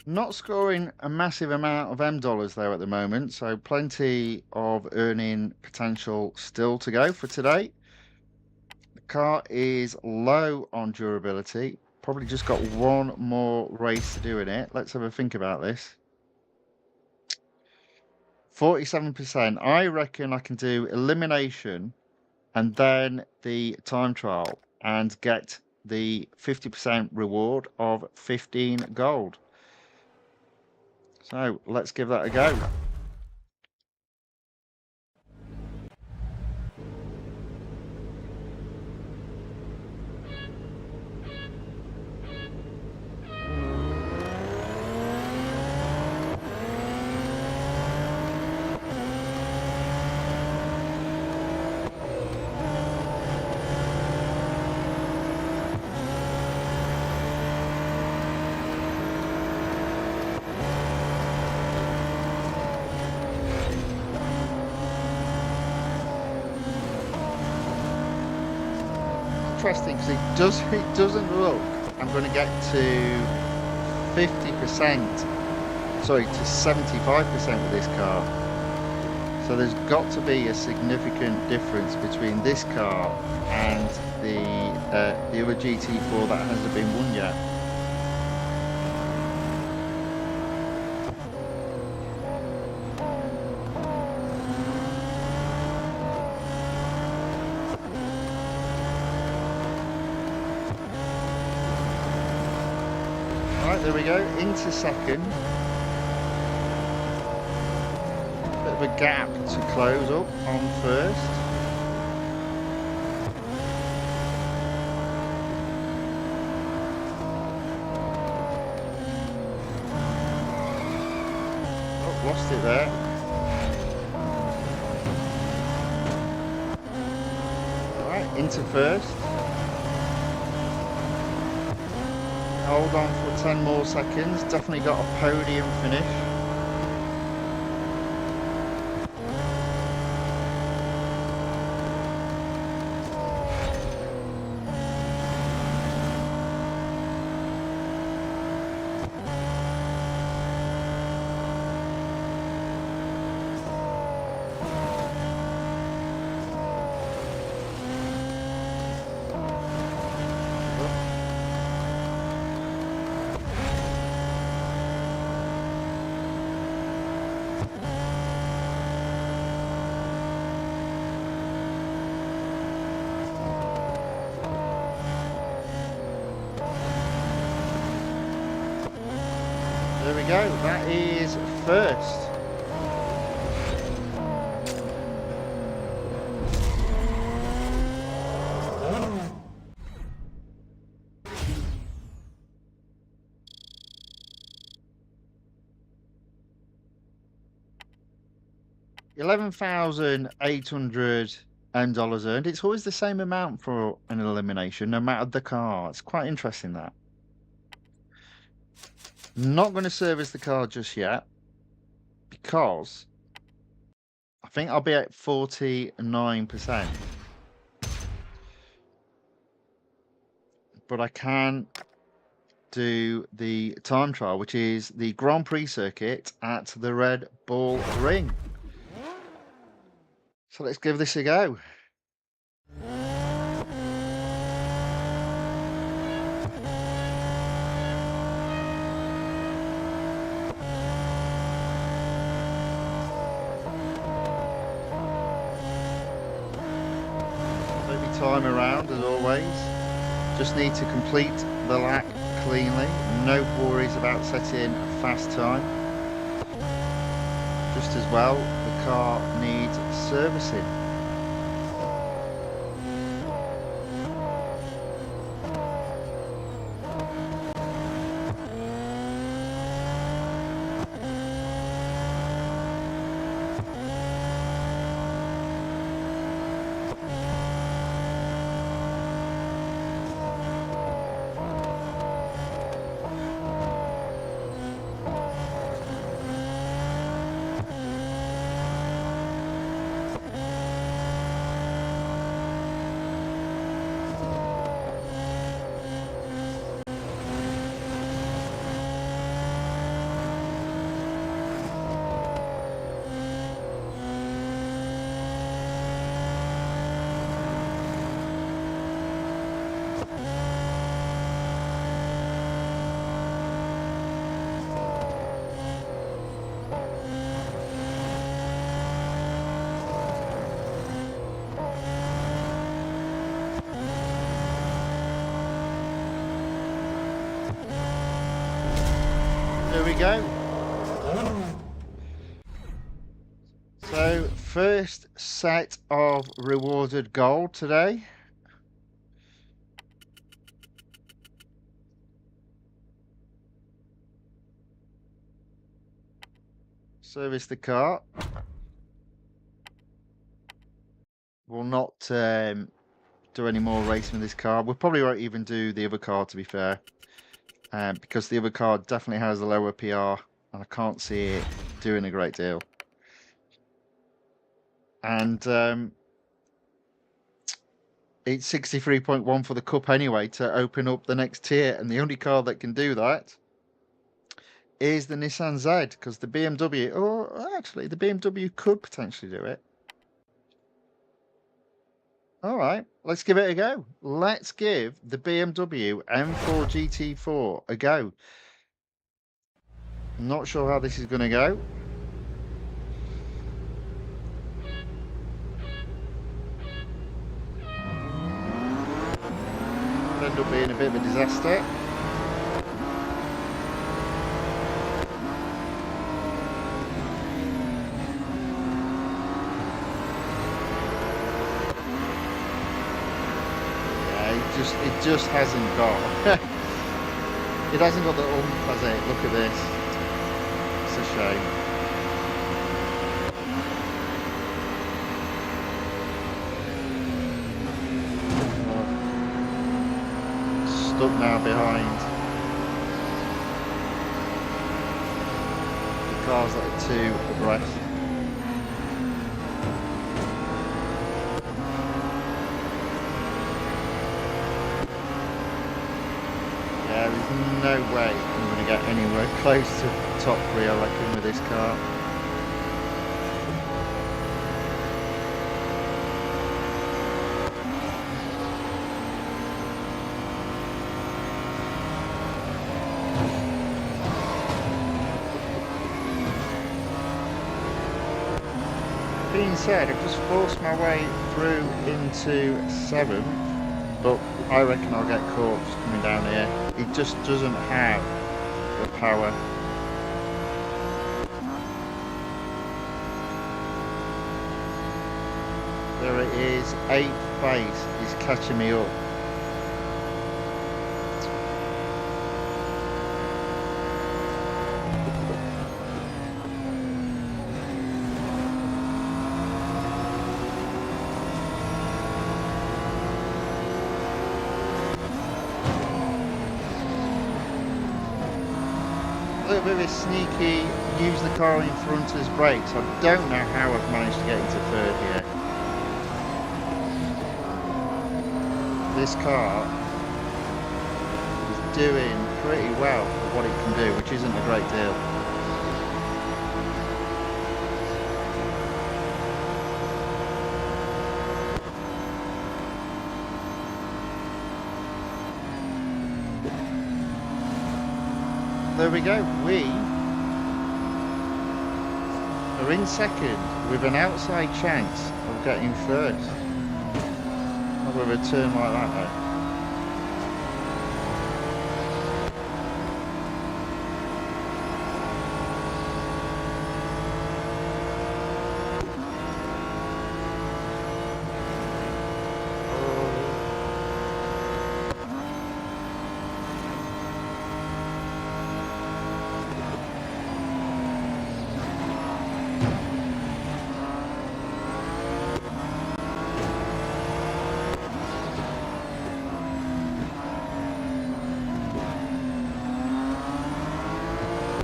Not scoring a massive amount of M dollars though at the moment, so plenty of earning potential still to go for today. car is low on durability. Probably just got one more race to do in it. Let's have a think about this. 47%. I reckon I can do elimination and then the time trial and get the 50% reward of 15 gold. So let's give that a go. Interesting because it doesn't look I'm going to get to 50%, sorry, to 75% with this car. So there's got to be a significant difference between this car and the other GT4 that hasn't been won yet. There we go, into second. Bit of a gap to close up on first. Oh, lost it there. Alright, into first. Hold on for 10 more seconds. Definitely got a podium finish. There we go, that is first. $11,800 earned. It's always the same amount for an elimination, no matter the car. It's quite interesting that. Not going to service the car just yet because I think I'll be at 49%. But I can do the time trial, which is the Grand Prix circuit at the Red Bull Ring. So let's give this a go. Time around as always. Just need to complete the lap cleanly. No worries about setting a fast time. Just as well, the car needs servicing. there we go. So, first set of rewarded gold today. Service the car. We'll not do any more racing with this car. We probably won't even do the other car, to be fair. Because the other car definitely has a lower PR. And I can't see it doing a great deal. And it's 63.1 for the Cup anyway to open up the next tier. And the only car that can do that is the Nissan Z. Because the BMW... Oh, actually, the BMW could potentially do it. All right, let's give it a go. Let's give the BMW M4 GT4 a go. Not sure how this is going to go. End up being a bit of a disaster. It just hasn't got it hasn't got the oomph, has it? Look at this. It's a shame. Stuck now behind the cars that are too abreast. There's no way I'm going to get anywhere close to top 3, I reckon, with this car. Being said, I've just forced my way through into 7th, but I reckon I'll get caught just coming down here. It just doesn't have the power. There it is, 8th place is catching me up. A little bit of a sneaky use the car in front as brakes. I don't know how I've managed to get into 3rd here. This car is doing pretty well for what it can do, which isn't a great deal. There we go, we are in 2nd with an outside chance of getting 1st. Not with a turn like that though.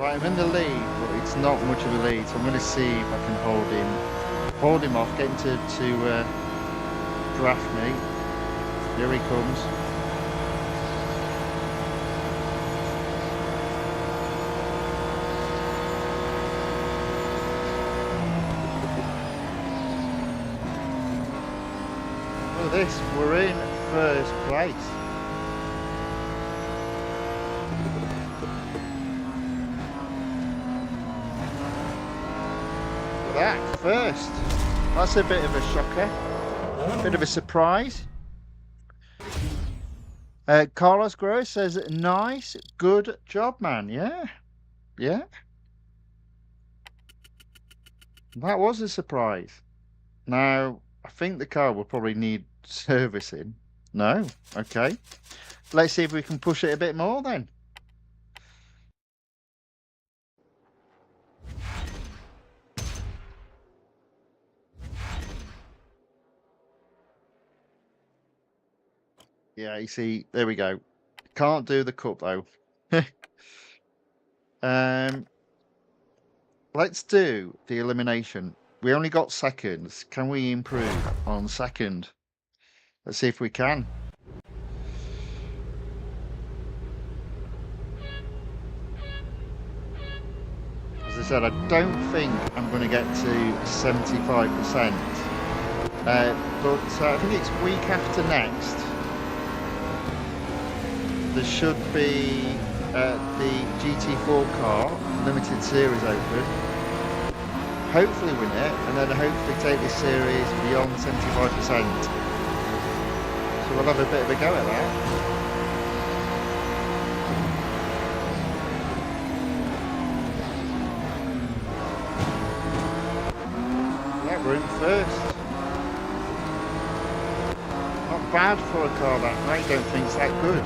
I'm in the lead, but it's not much of a lead, so I'm going to see if I can hold him off, get him to draft me. Here he comes. Look at this, we're in 1st place. That 1st. That's a bit of a shocker, a bit of a surprise. Carlos Gross says, nice, good job, man. Yeah, Yeah, that was a surprise. Now, I think the car will probably need servicing. No? Okay. Let's see if we can push it a bit more then. Yeah, you see, there we go. Can't do the cup though. um, let's do the elimination. We only got seconds. Can we improve on second? Let's see if we can. As I said, I don't think I'm going to get to 75%. But I think it's week after next. There should be the GT4 car limited series open. Hopefully win it, and then hopefully take this series beyond 75%. So we'll have a bit of a go at that. Yeah, we're in first. Not bad for a car that I don't think it's that good.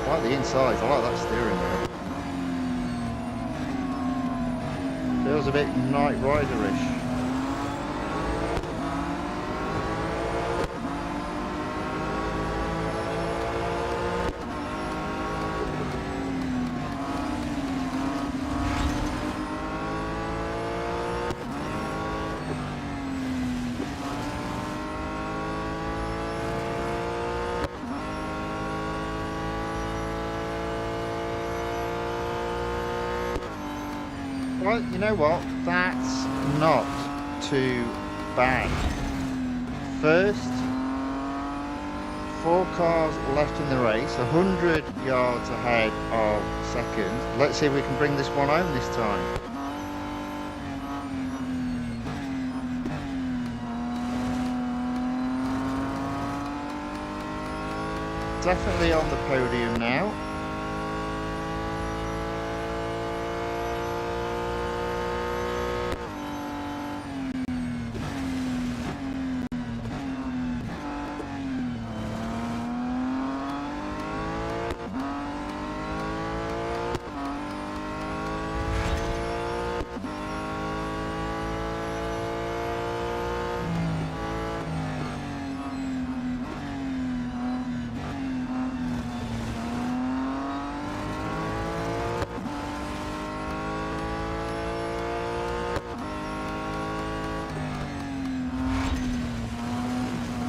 I like the insides, I like that steering wheel. Feels a bit Knight Rider-ish. Well, you know what? That's not too bad. First, 4 cars left in the race, 100 yards ahead of second. Let's see if we can bring this one home this time. Definitely on the podium now.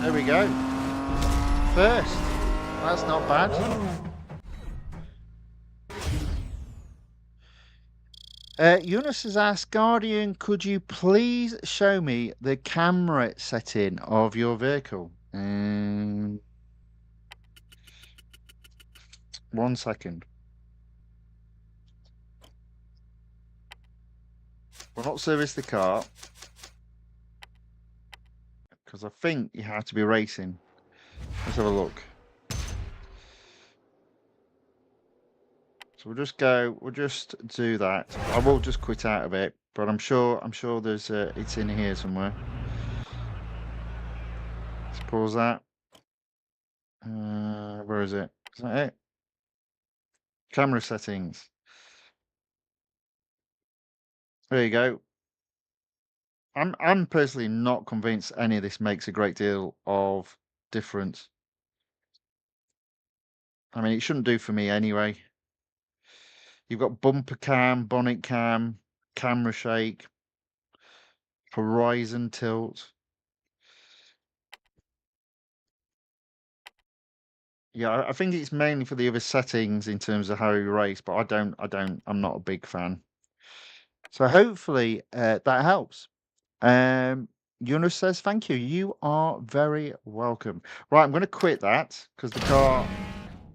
There we go. First. That's not bad. Eunice has asked, Guardian, could you please show me the camera setting of your vehicle? 1 second. We'll not service the car, because I think you have to be racing. Let's have a look. So we'll just do that. I will just quit out of it, but I'm sure there's it's in here somewhere. Let's pause that. Where is it? Is that it? Camera settings. There you go. I'm personally not convinced any of this makes a great deal of difference. I mean, it shouldn't do for me anyway. You've got bumper cam, bonnet cam, camera shake, horizon tilt. Yeah, I think it's mainly for the other settings in terms of how you race, but I'm not a big fan. So hopefully that helps. Yunus says, thank you. You are very welcome. Right, I'm going to quit that because the car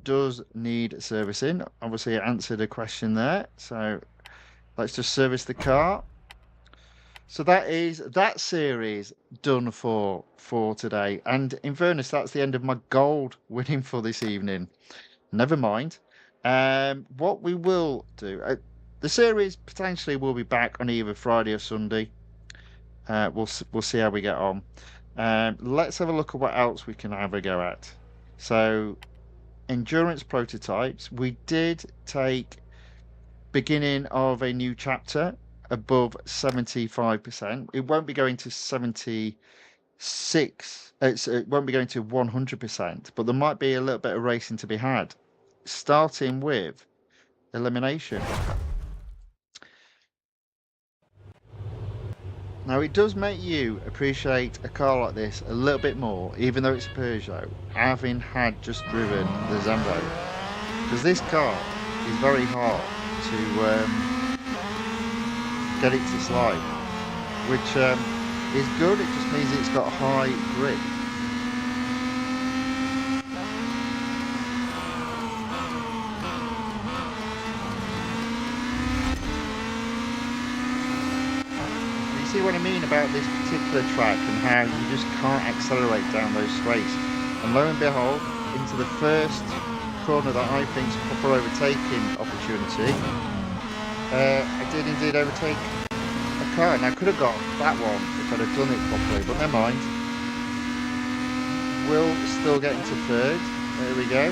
does need servicing. Obviously, it answered a question there. So let's just service the car. So that is that series done for today. And in fairness, that's the end of my gold winning for this evening. Never mind. What we will do, the series potentially will be back on either Friday or Sunday. We'll see how we get on. Let's have a look at what else we can have a go at. So, endurance prototypes. We did take beginning of a new chapter above 75%. It won't be going to 76. It won't be going to 100%, but there might be a little bit of racing to be had, starting with elimination. Now, it does make you appreciate a car like this a little bit more, even though it's a Peugeot, having had just driven the Zembo. Because this car is very hard to get it to slide, which is good. It just means it's got high grip. See what I mean about this particular track and how you just can't accelerate down those straights. And lo and behold, into the first corner that I think's a proper overtaking opportunity, I did indeed overtake a car. And I could have got that one if I'd have done it properly, but never mind. We'll still get into third. There we go.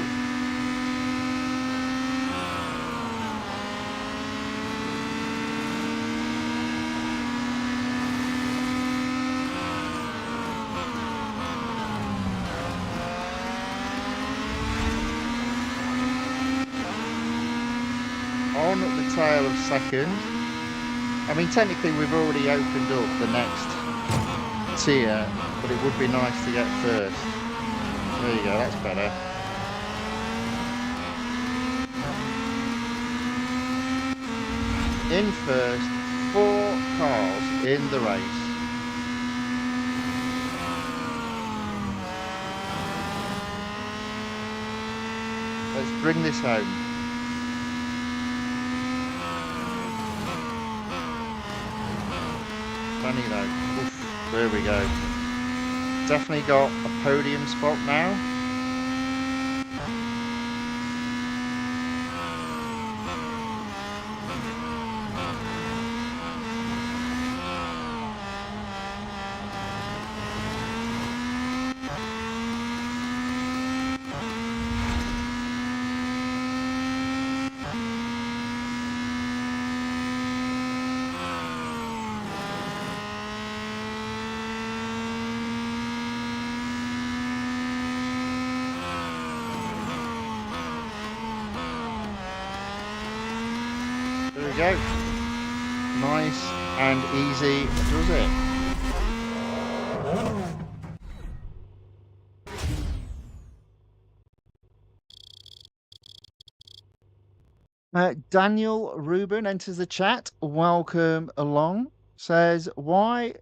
On the tail of second. I mean, technically we've already opened up the next tier, but it would be nice to get first. There you go, that's better. In first, 4 cars in the race. Let's bring this home. Funny though. Oof, there we go. Definitely got a podium spot now. There we go. Nice and easy does it. Daniel Rubin enters the chat. Welcome along. Says, why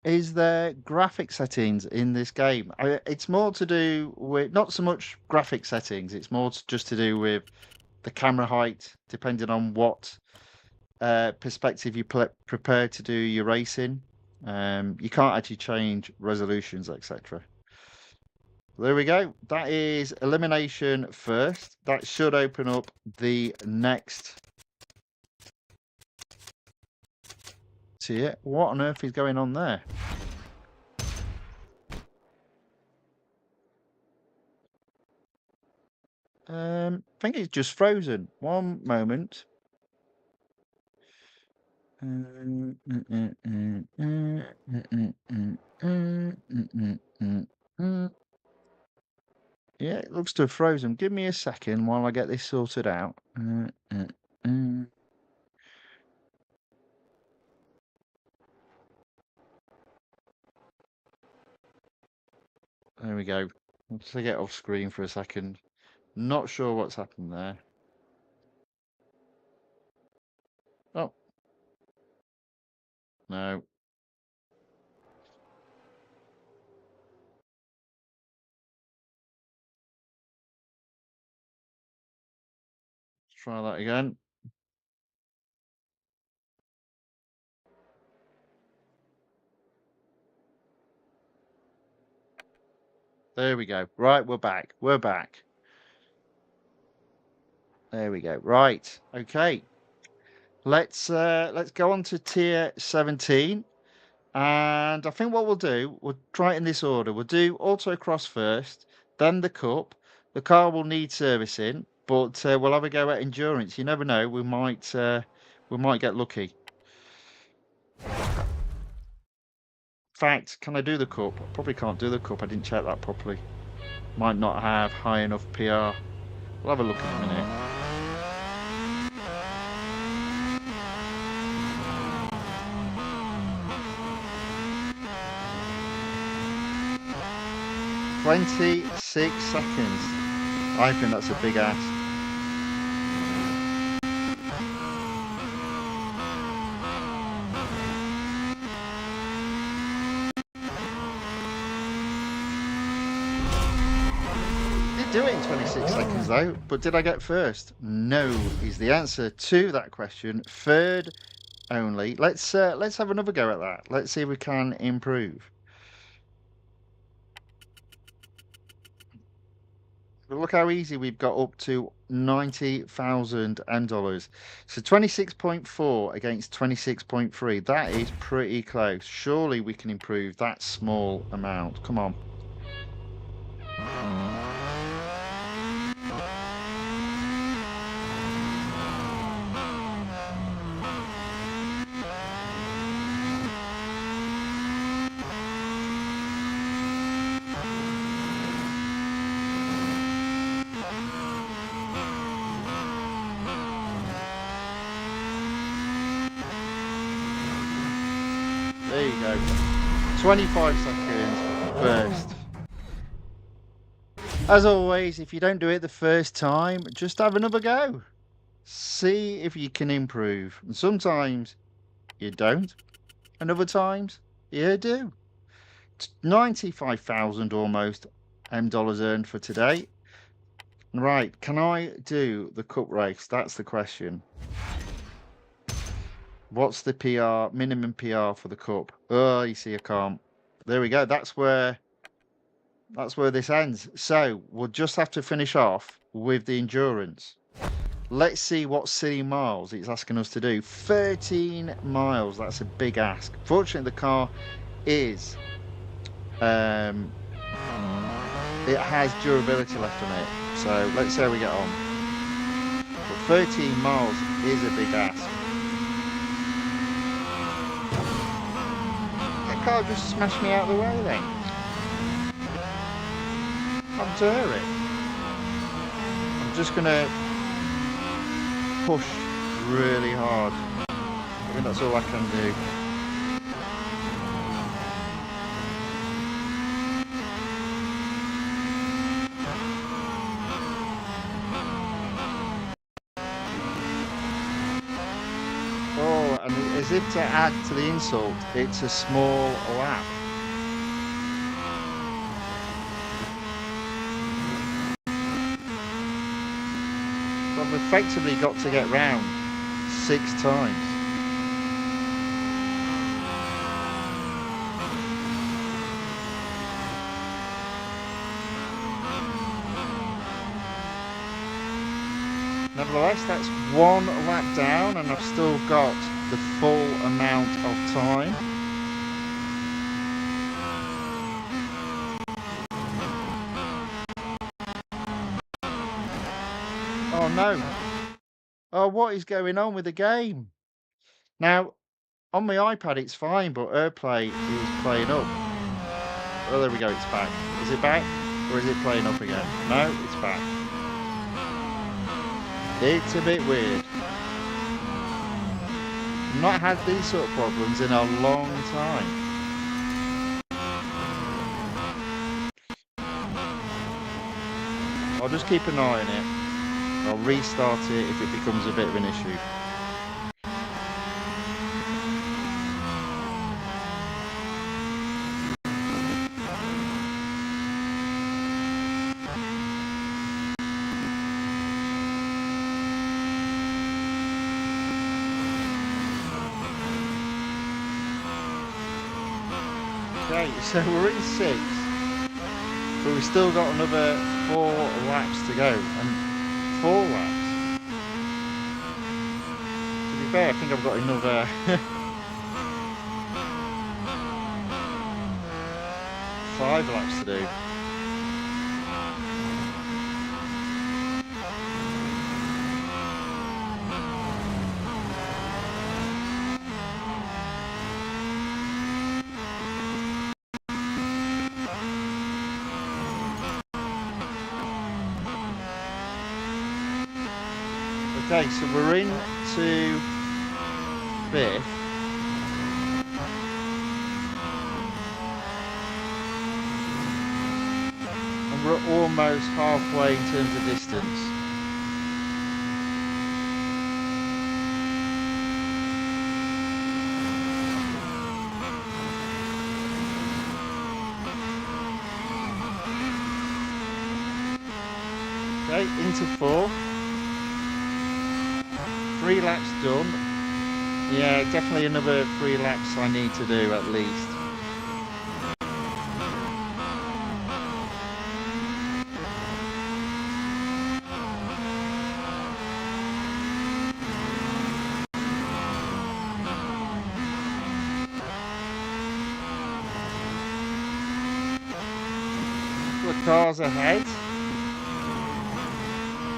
is there graphic settings in this game? It's more to do with, not so much graphic settings, it's more just to do with the camera height, depending on what perspective you prepare to do your racing. You can't actually change resolutions, etc. There we go. That is elimination first. That should open up the next tier. What on earth is going on there? I think it's just frozen. One moment. Yeah, it looks to have frozen. Give me a second while I get this sorted out. There we go. Let's get off screen for a second. Not sure what's happened there. Oh. No. Let's try that again. There we go. Right, we're back. We're back. There we go. Right. Okay. Let's go on to tier 17. And I think what we'll try it in this order. We'll do autocross first, then the cup. The car will need servicing, but we'll have a go at endurance. You never know, we might get lucky. In fact, can I do the cup? I probably can't do the cup. I didn't check that properly. Might not have high enough PR. We'll have a look in a minute. "26 seconds. I think that's a big ask. Did do it in 26 seconds though, but did I get first? No is the answer to that question. Third only. Let's have another go at that. Let's see if we can improve. But look how easy we've got up to 90,000 dollars. So 26.4 against 26.3. That is pretty close. Surely we can improve that small amount. Come on. There you go. 25 seconds first. As always, if you don't do it the first time, just have another go. See if you can improve. And sometimes you don't, and other times you do. 95,000 almost dollars earned for today. Right, can I do the cup race? That's the question. What's the PR, minimum PR for the cup? Oh, you see, I can't. There we go. That's where this ends. So we'll just have to finish off with the endurance. Let's see what silly miles it's asking us to do. 13 miles. That's a big ask. Fortunately, the car is it has durability left on it. So let's see how we get on. But 13 miles is a big ask. Car just smashed me out of the way then. I'll dare it. I'm just gonna push really hard. I think that's all I can do. Oh, and as if to add to the insult, it's a small lap. So I've effectively got to get round 6 times. Nevertheless, that's 1 lap down and I've still got the full amount of time. Oh no. Oh, what is going on with the game? Now, on my iPad it's fine, but AirPlay is playing up. Oh, there we go, it's back. Is it back? Or is it playing up again? No, it's back. It's a bit weird. Not had these sort of problems in a long time. I'll just keep an eye on it. I'll restart it if it becomes a bit of an issue. Okay, so we're in 6, but we've still got another 4 laps to go, and 4 laps be fair, I think I've got another 5 laps to do. Okay, so we're into 5th. And we're almost halfway in terms of distance. Okay, into 4th. 3 laps done. Yeah, definitely another 3 laps I need to do at least. Couple of cars ahead.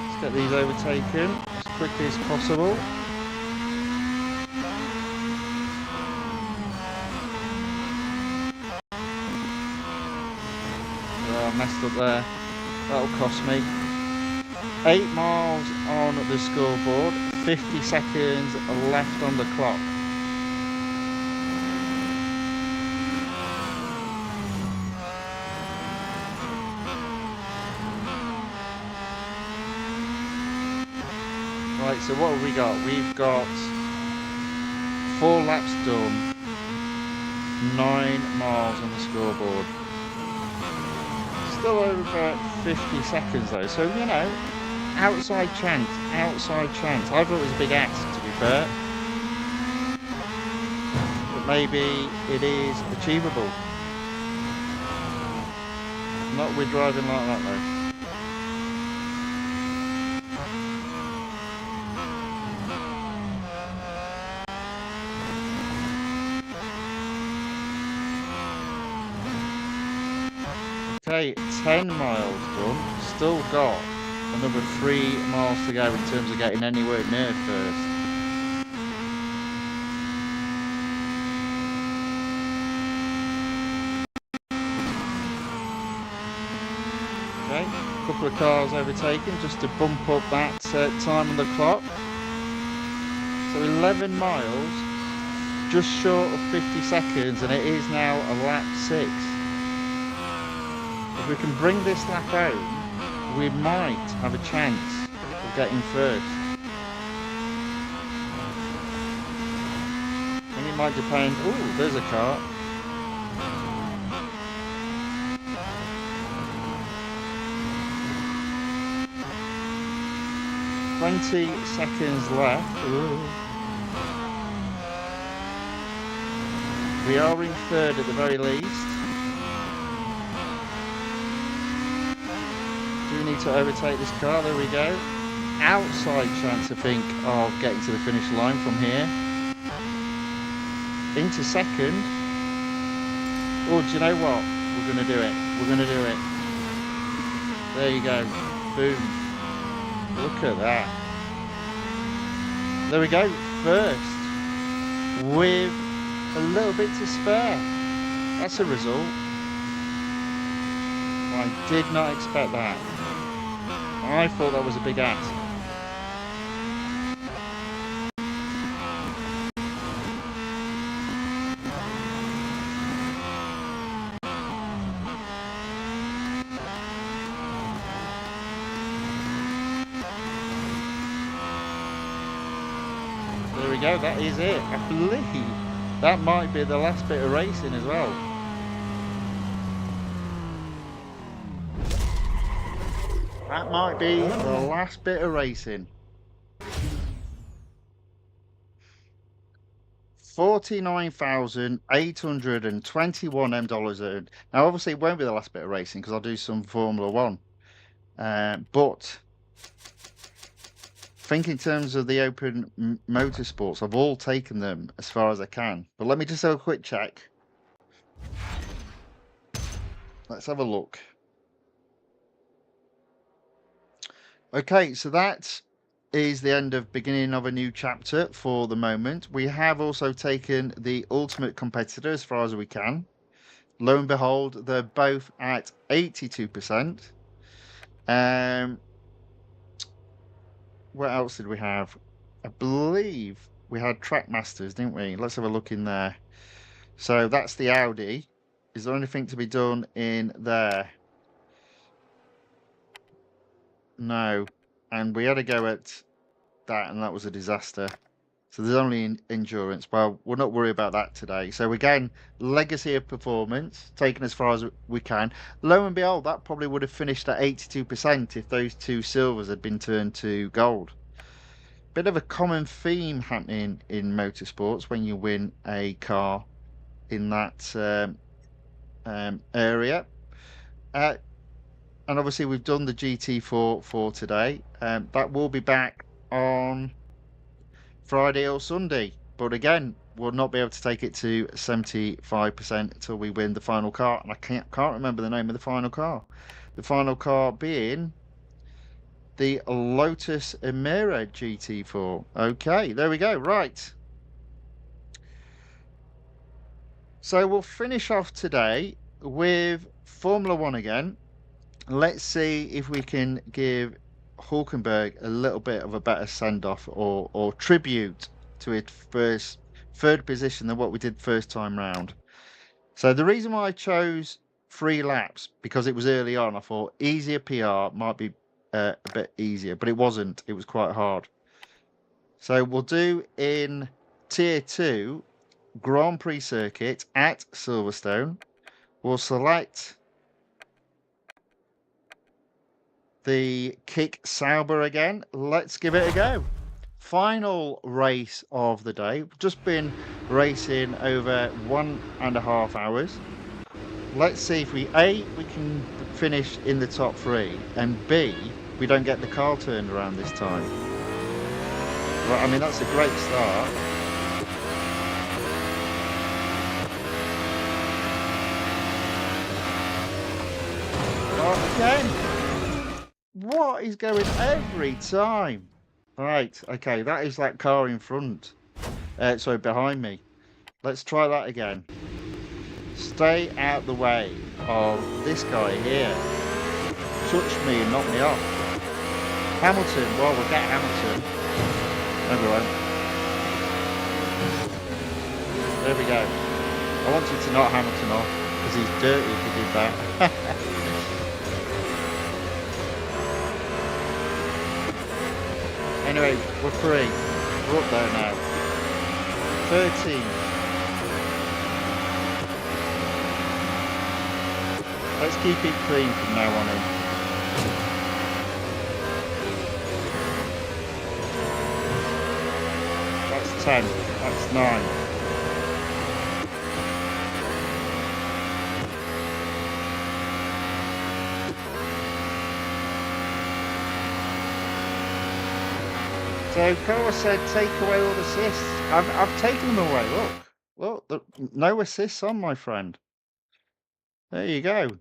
Let's get these overtaken as quickly as possible. I messed up there. That'll cost me. 8 miles on the scoreboard, 50 seconds left on the clock. Right, so what have we got? We've got 4 laps done, 9 miles on the scoreboard. Still over 50 seconds though, so you know, outside chance, outside chance. I thought it was a big ask, to be fair, but maybe it is achievable. Not with driving like that though. Okay, 10 miles done, still got another 3 miles to go in terms of getting anywhere near first. Okay, a couple of cars overtaken just to bump up that time on the clock. So 11 miles, just short of 50 seconds, and it is now a lap 6. If we can bring this lap home, we might have a chance of getting first. And it might depend. Oh, there's a car. "20 seconds left." Ooh. We are in 3rd at the very least. Do need to overtake this car. There we go. Outside chance, I think, of getting to the finish line from here. Into 2nd. Oh, do you know what? We're going to do it. We're going to do it. There you go. Boom. Look at that. There we go. 1st. With a little bit to spare. That's a result. I did not expect that. I thought that was a big ask. There we go, that is it. I believe that might be the last bit of racing as well. That might be the last bit of racing. 49,821 $M earned. Now, obviously, it won't be the last bit of racing because I'll do some Formula 1. But think in terms of the open motorsports, I've all taken them as far as I can. But let me just have a quick check. Let's have a look. Okay, so that is the end of beginning of a new chapter for the moment. We have also taken the ultimate competitor as far as we can. Lo and behold, they're both at 82%. What else did we have? I believe we had Trackmasters, didn't we? Let's have a look in there. So that's the Audi. Is there anything to be done in there? No. And we had a go at that, and that was a disaster. So there's only endurance. Well, we'll not worry about that today. So again, legacy of performance, taken as far as we can. Lo and behold, that probably would have finished at 82% if those two silvers had been turned to gold. Bit of a common theme happening in motorsports when you win a car in that area. And obviously we've done the GT4 for today. That will be back on Friday or Sunday, but again, we'll not be able to take it to 75% until we win the final car. And I can't remember the name of the final car. The final car being the Lotus Emira GT4. Okay, there we go. Right. So we'll finish off today with Formula One again. Let's see if we can give Hulkenberg a little bit of a better send-off or tribute to his third position than what we did first time round. So the reason why I chose 3 laps, because it was early on, I thought easier PR might be a bit easier, but it wasn't. It was quite hard. So we'll do in Tier 2 Grand Prix circuit at Silverstone. We'll select the Kick Sauber again. Let's give it a go. Final race of the day. Just been racing over 1.5 hours. Let's see if we can finish in the top 3, and B, we don't get the car turned around this time. Right, I mean, that's a great start. Start again. What is going every time? Right, okay, that is that car in front. Sorry, behind me. Let's try that again. Stay out the way of this guy here. Touch me and knock me off. Hamilton, well, we'll get Hamilton. No, we won't. There we go. I wanted to knock Hamilton off because he's dirty if he did that. Anyway, we're free. We're up there now. 13. Let's keep it clean from now on in. That's 10. That's 9. So Carl said take away all the assists. I've taken them away. Look, no assists on, my friend. There you go.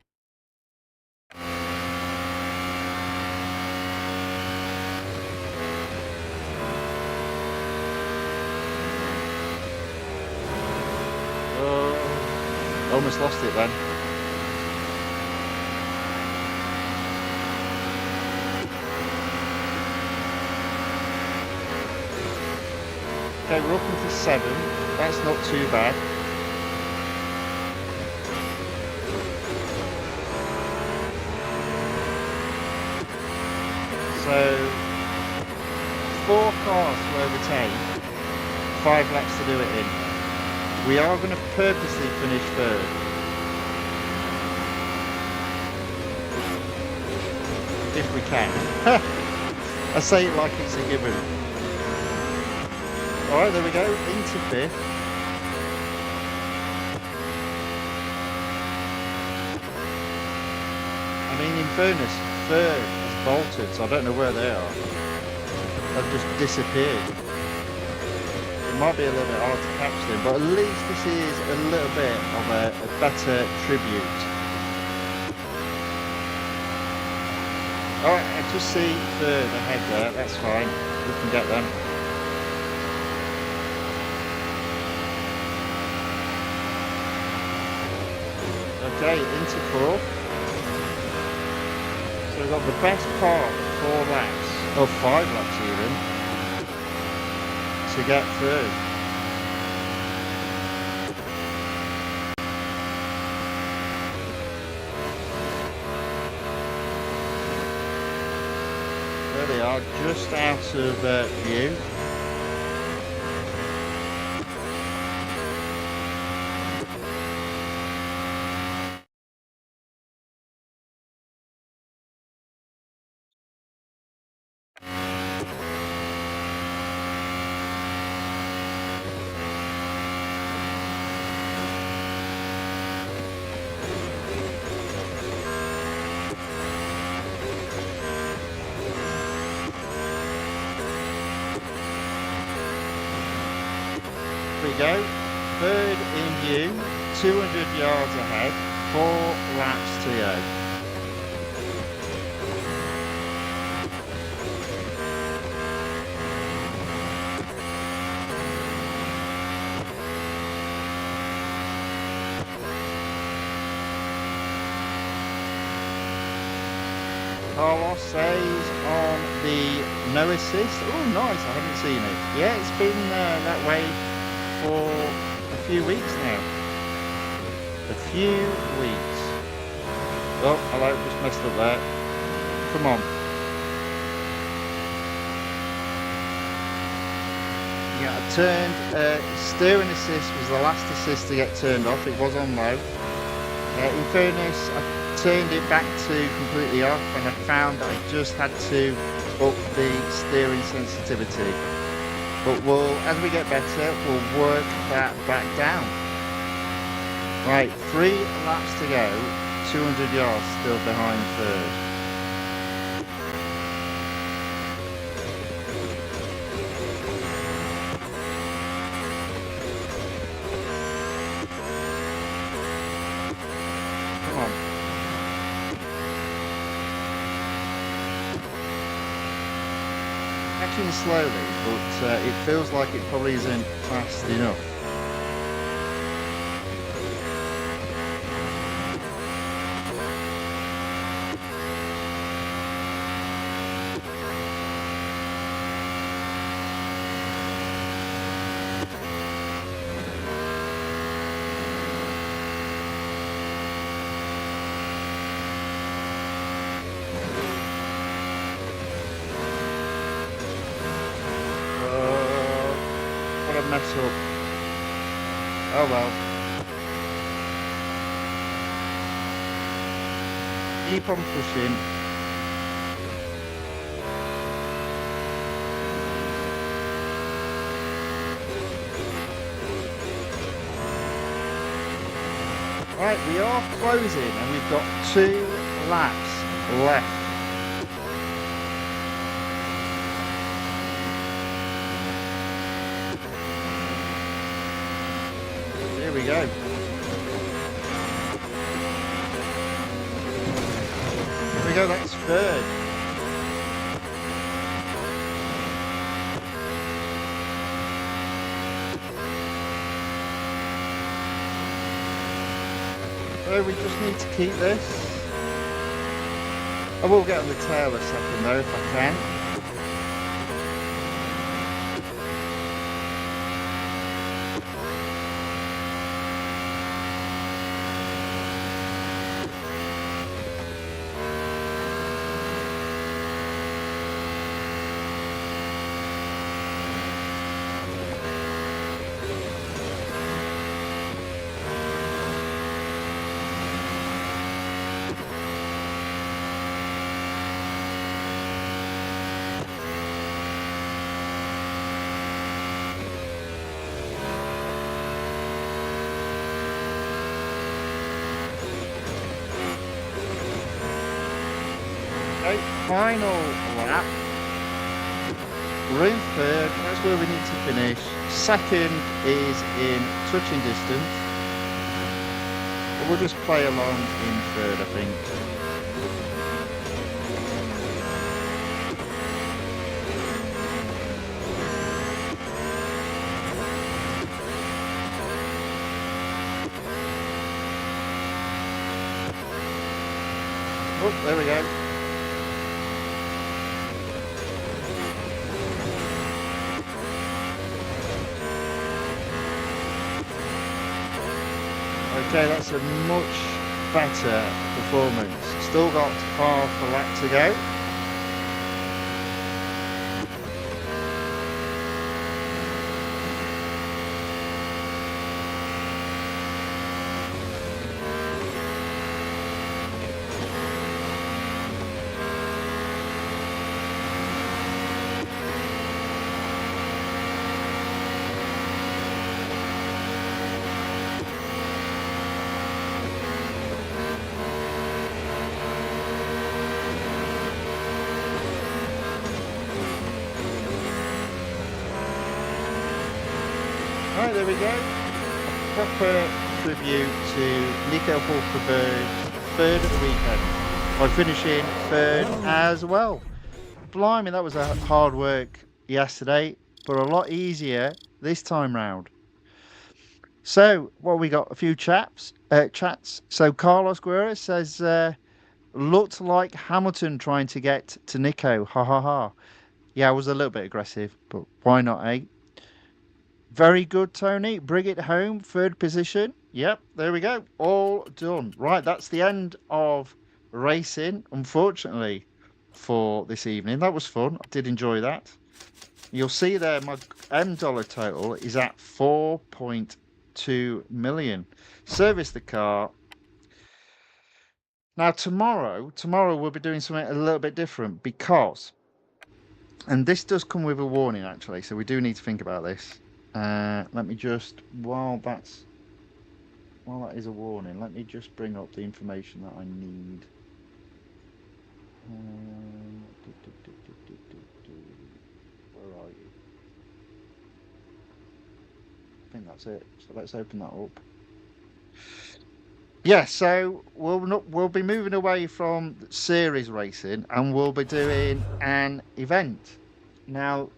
Almost lost it then. Okay, we're up into 7. That's not too bad. So 4 cars to overtake, 5 laps to do it in. We are going to purposely finish 3rd. If we can. I say it like it's a given. Alright, there we go, into 5th. I mean, in fairness, 3rd is bolted, so I don't know where they are. have just disappeared. It might be a little bit hard to catch them, but at least this is a little bit of a better tribute. Alright, I just see third ahead there, that's fine, we can get them. Okay, into fourth. So we've got the best part of 4 laps, or 5 laps even, to get through. There they are, just out of view. We go, third in view, 200 yards ahead, 4 laps to go. Carlos says on the no assist. Oh, nice, I haven't seen it. Yeah, it's been that way for a few weeks now. A few weeks. Oh, hello, just messed up there. Come on. Yeah, I turned, steering assist was the last assist to get turned off. It was on low. In fairness, I turned it back to completely off and I found that I just had to up the steering sensitivity. But as we get better, we'll work that back down. Right, 3 laps to go, 200 yards still behind third. Come on. Catching slowly, but it feels like it probably isn't fast enough. Mess up. Oh well. Keep on pushing. Right, we are closing and we've got 2 laps left. Here we go. Here we go, that's third. So we just need to keep this. I will get on the tail a second though if I can. Okay, final lap. We're in third. That's where we need to finish. Second is in touching distance. But we'll just play along in third, I think. Oh, there we go. Okay, that's a much better performance. Still got half a lap to go. Right, there we go. A proper tribute to Nico Hulkenberg's third of the weekend by finishing third as well. Blimey, that was a hard work yesterday, but a lot easier this time round. So, what we got? A few chats. So Carlos Guerra says, looked like Hamilton trying to get to Nico. Ha ha ha. Yeah, I was a little bit aggressive, but why not, eh? Very good, Tony. Bring it home. Third position. Yep, there we go. All done. Right, that's the end of racing, unfortunately, for this evening. That was fun. I did enjoy that. You'll see there my $M total is at 4.2 million. Service the car. Now, tomorrow we'll be doing something a little bit different because, and this does come with a warning actually, so we do need to think about this. Let me just, while that is a warning, let me just bring up the information that I need. Where are you? I think that's it. So let's open that up. Yeah, so we'll be moving away from series racing and we'll be doing an event. Now,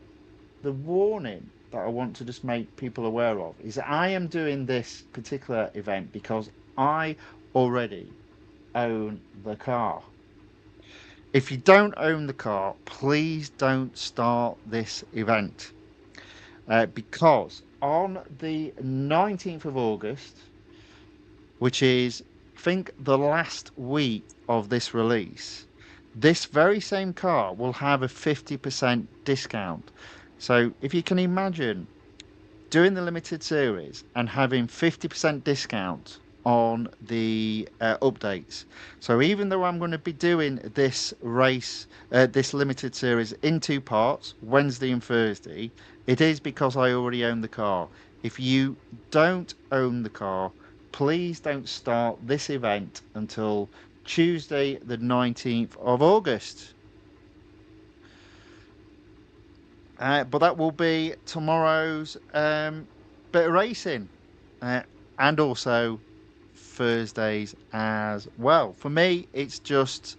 the warning that I want to just make people aware of is that I am doing this particular event because I already own the car. If you don't own the car, please don't start this event because on the 19th of August, which is, I think, the last week of this release, this very same car will have a 50% discount. So if you can imagine doing the limited series and having 50% discount on the updates. So even though I'm going to be doing this race, this limited series in two parts, Wednesday and Thursday, it is because I already own the car. If you don't own the car, please don't start this event until Tuesday, the 19th of August. But that will be tomorrow's bit of racing and also Thursdays as well. For me, it's just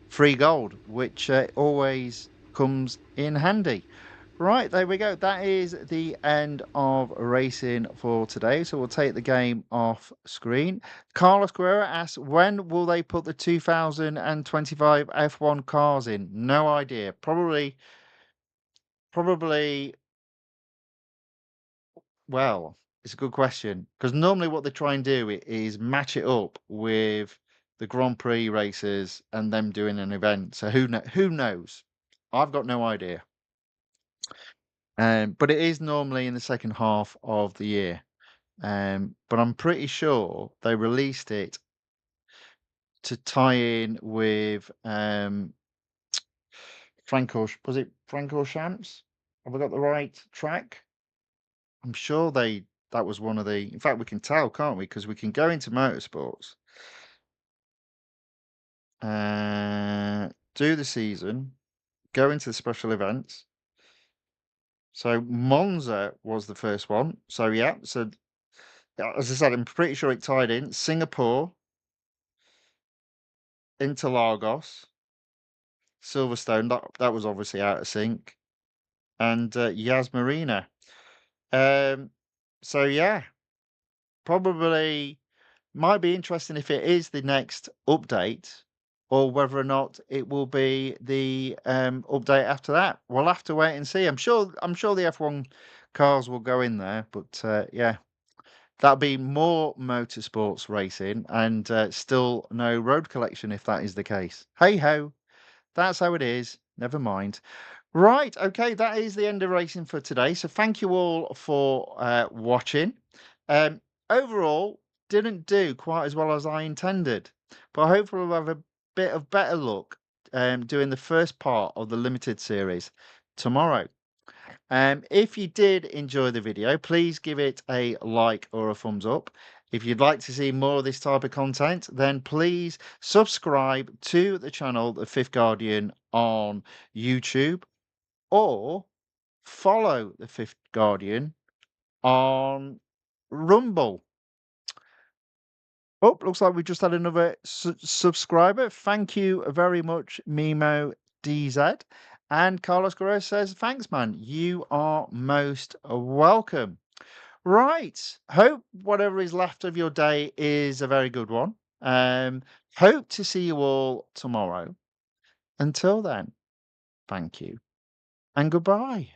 free gold, which always comes in handy. Right, there we go. That is the end of racing for today. So we'll take the game off screen. Carlos Guerra asks, when will they put the 2025 F1 cars in? No idea. Probably, well, it's a good question because normally what they try and do is match it up with the Grand Prix races and them doing an event. So who knows? I've got no idea. But it is normally in the second half of the year. But I'm pretty sure they released it to tie in with was it Francorchamps? Have I got the right track? I'm sure that was one of the. In fact, we can tell, can't we? Because we can go into Motorsports, do the season, go into the special events, So Monza was the first one. So yeah, so as I said, I'm pretty sure it tied in Singapore, Interlagos, Silverstone. That was obviously out of sync, and Yas Marina. Um, so yeah, probably might be interesting if it is the next update, or whether or not it will be the update after that. We'll have to wait and see. I'm sure the F1 cars will go in there, but yeah, that'll be more motorsports racing and still no road collection if that is the case. Hey ho, that's how it is. Never mind. Right, okay, that is the end of racing for today. So thank you all for watching. Um, Overall, didn't do quite as well as I intended, but hopefully we'll have a bit of better luck doing the first part of the limited series tomorrow. If you did enjoy the video, please give it a like or a thumbs up. If you'd like to see more of this type of content, then please subscribe to the channel, The Fifth Guardian, on YouTube, or follow The Fifth Guardian on Rumble. Oh, looks like we just had another subscriber. Thank you very much, Mimo DZ. And Carlos Guerrero says, thanks, man. You are most welcome. Right. Hope whatever is left of your day is a very good one. Hope to see you all tomorrow. Until then, thank you and goodbye.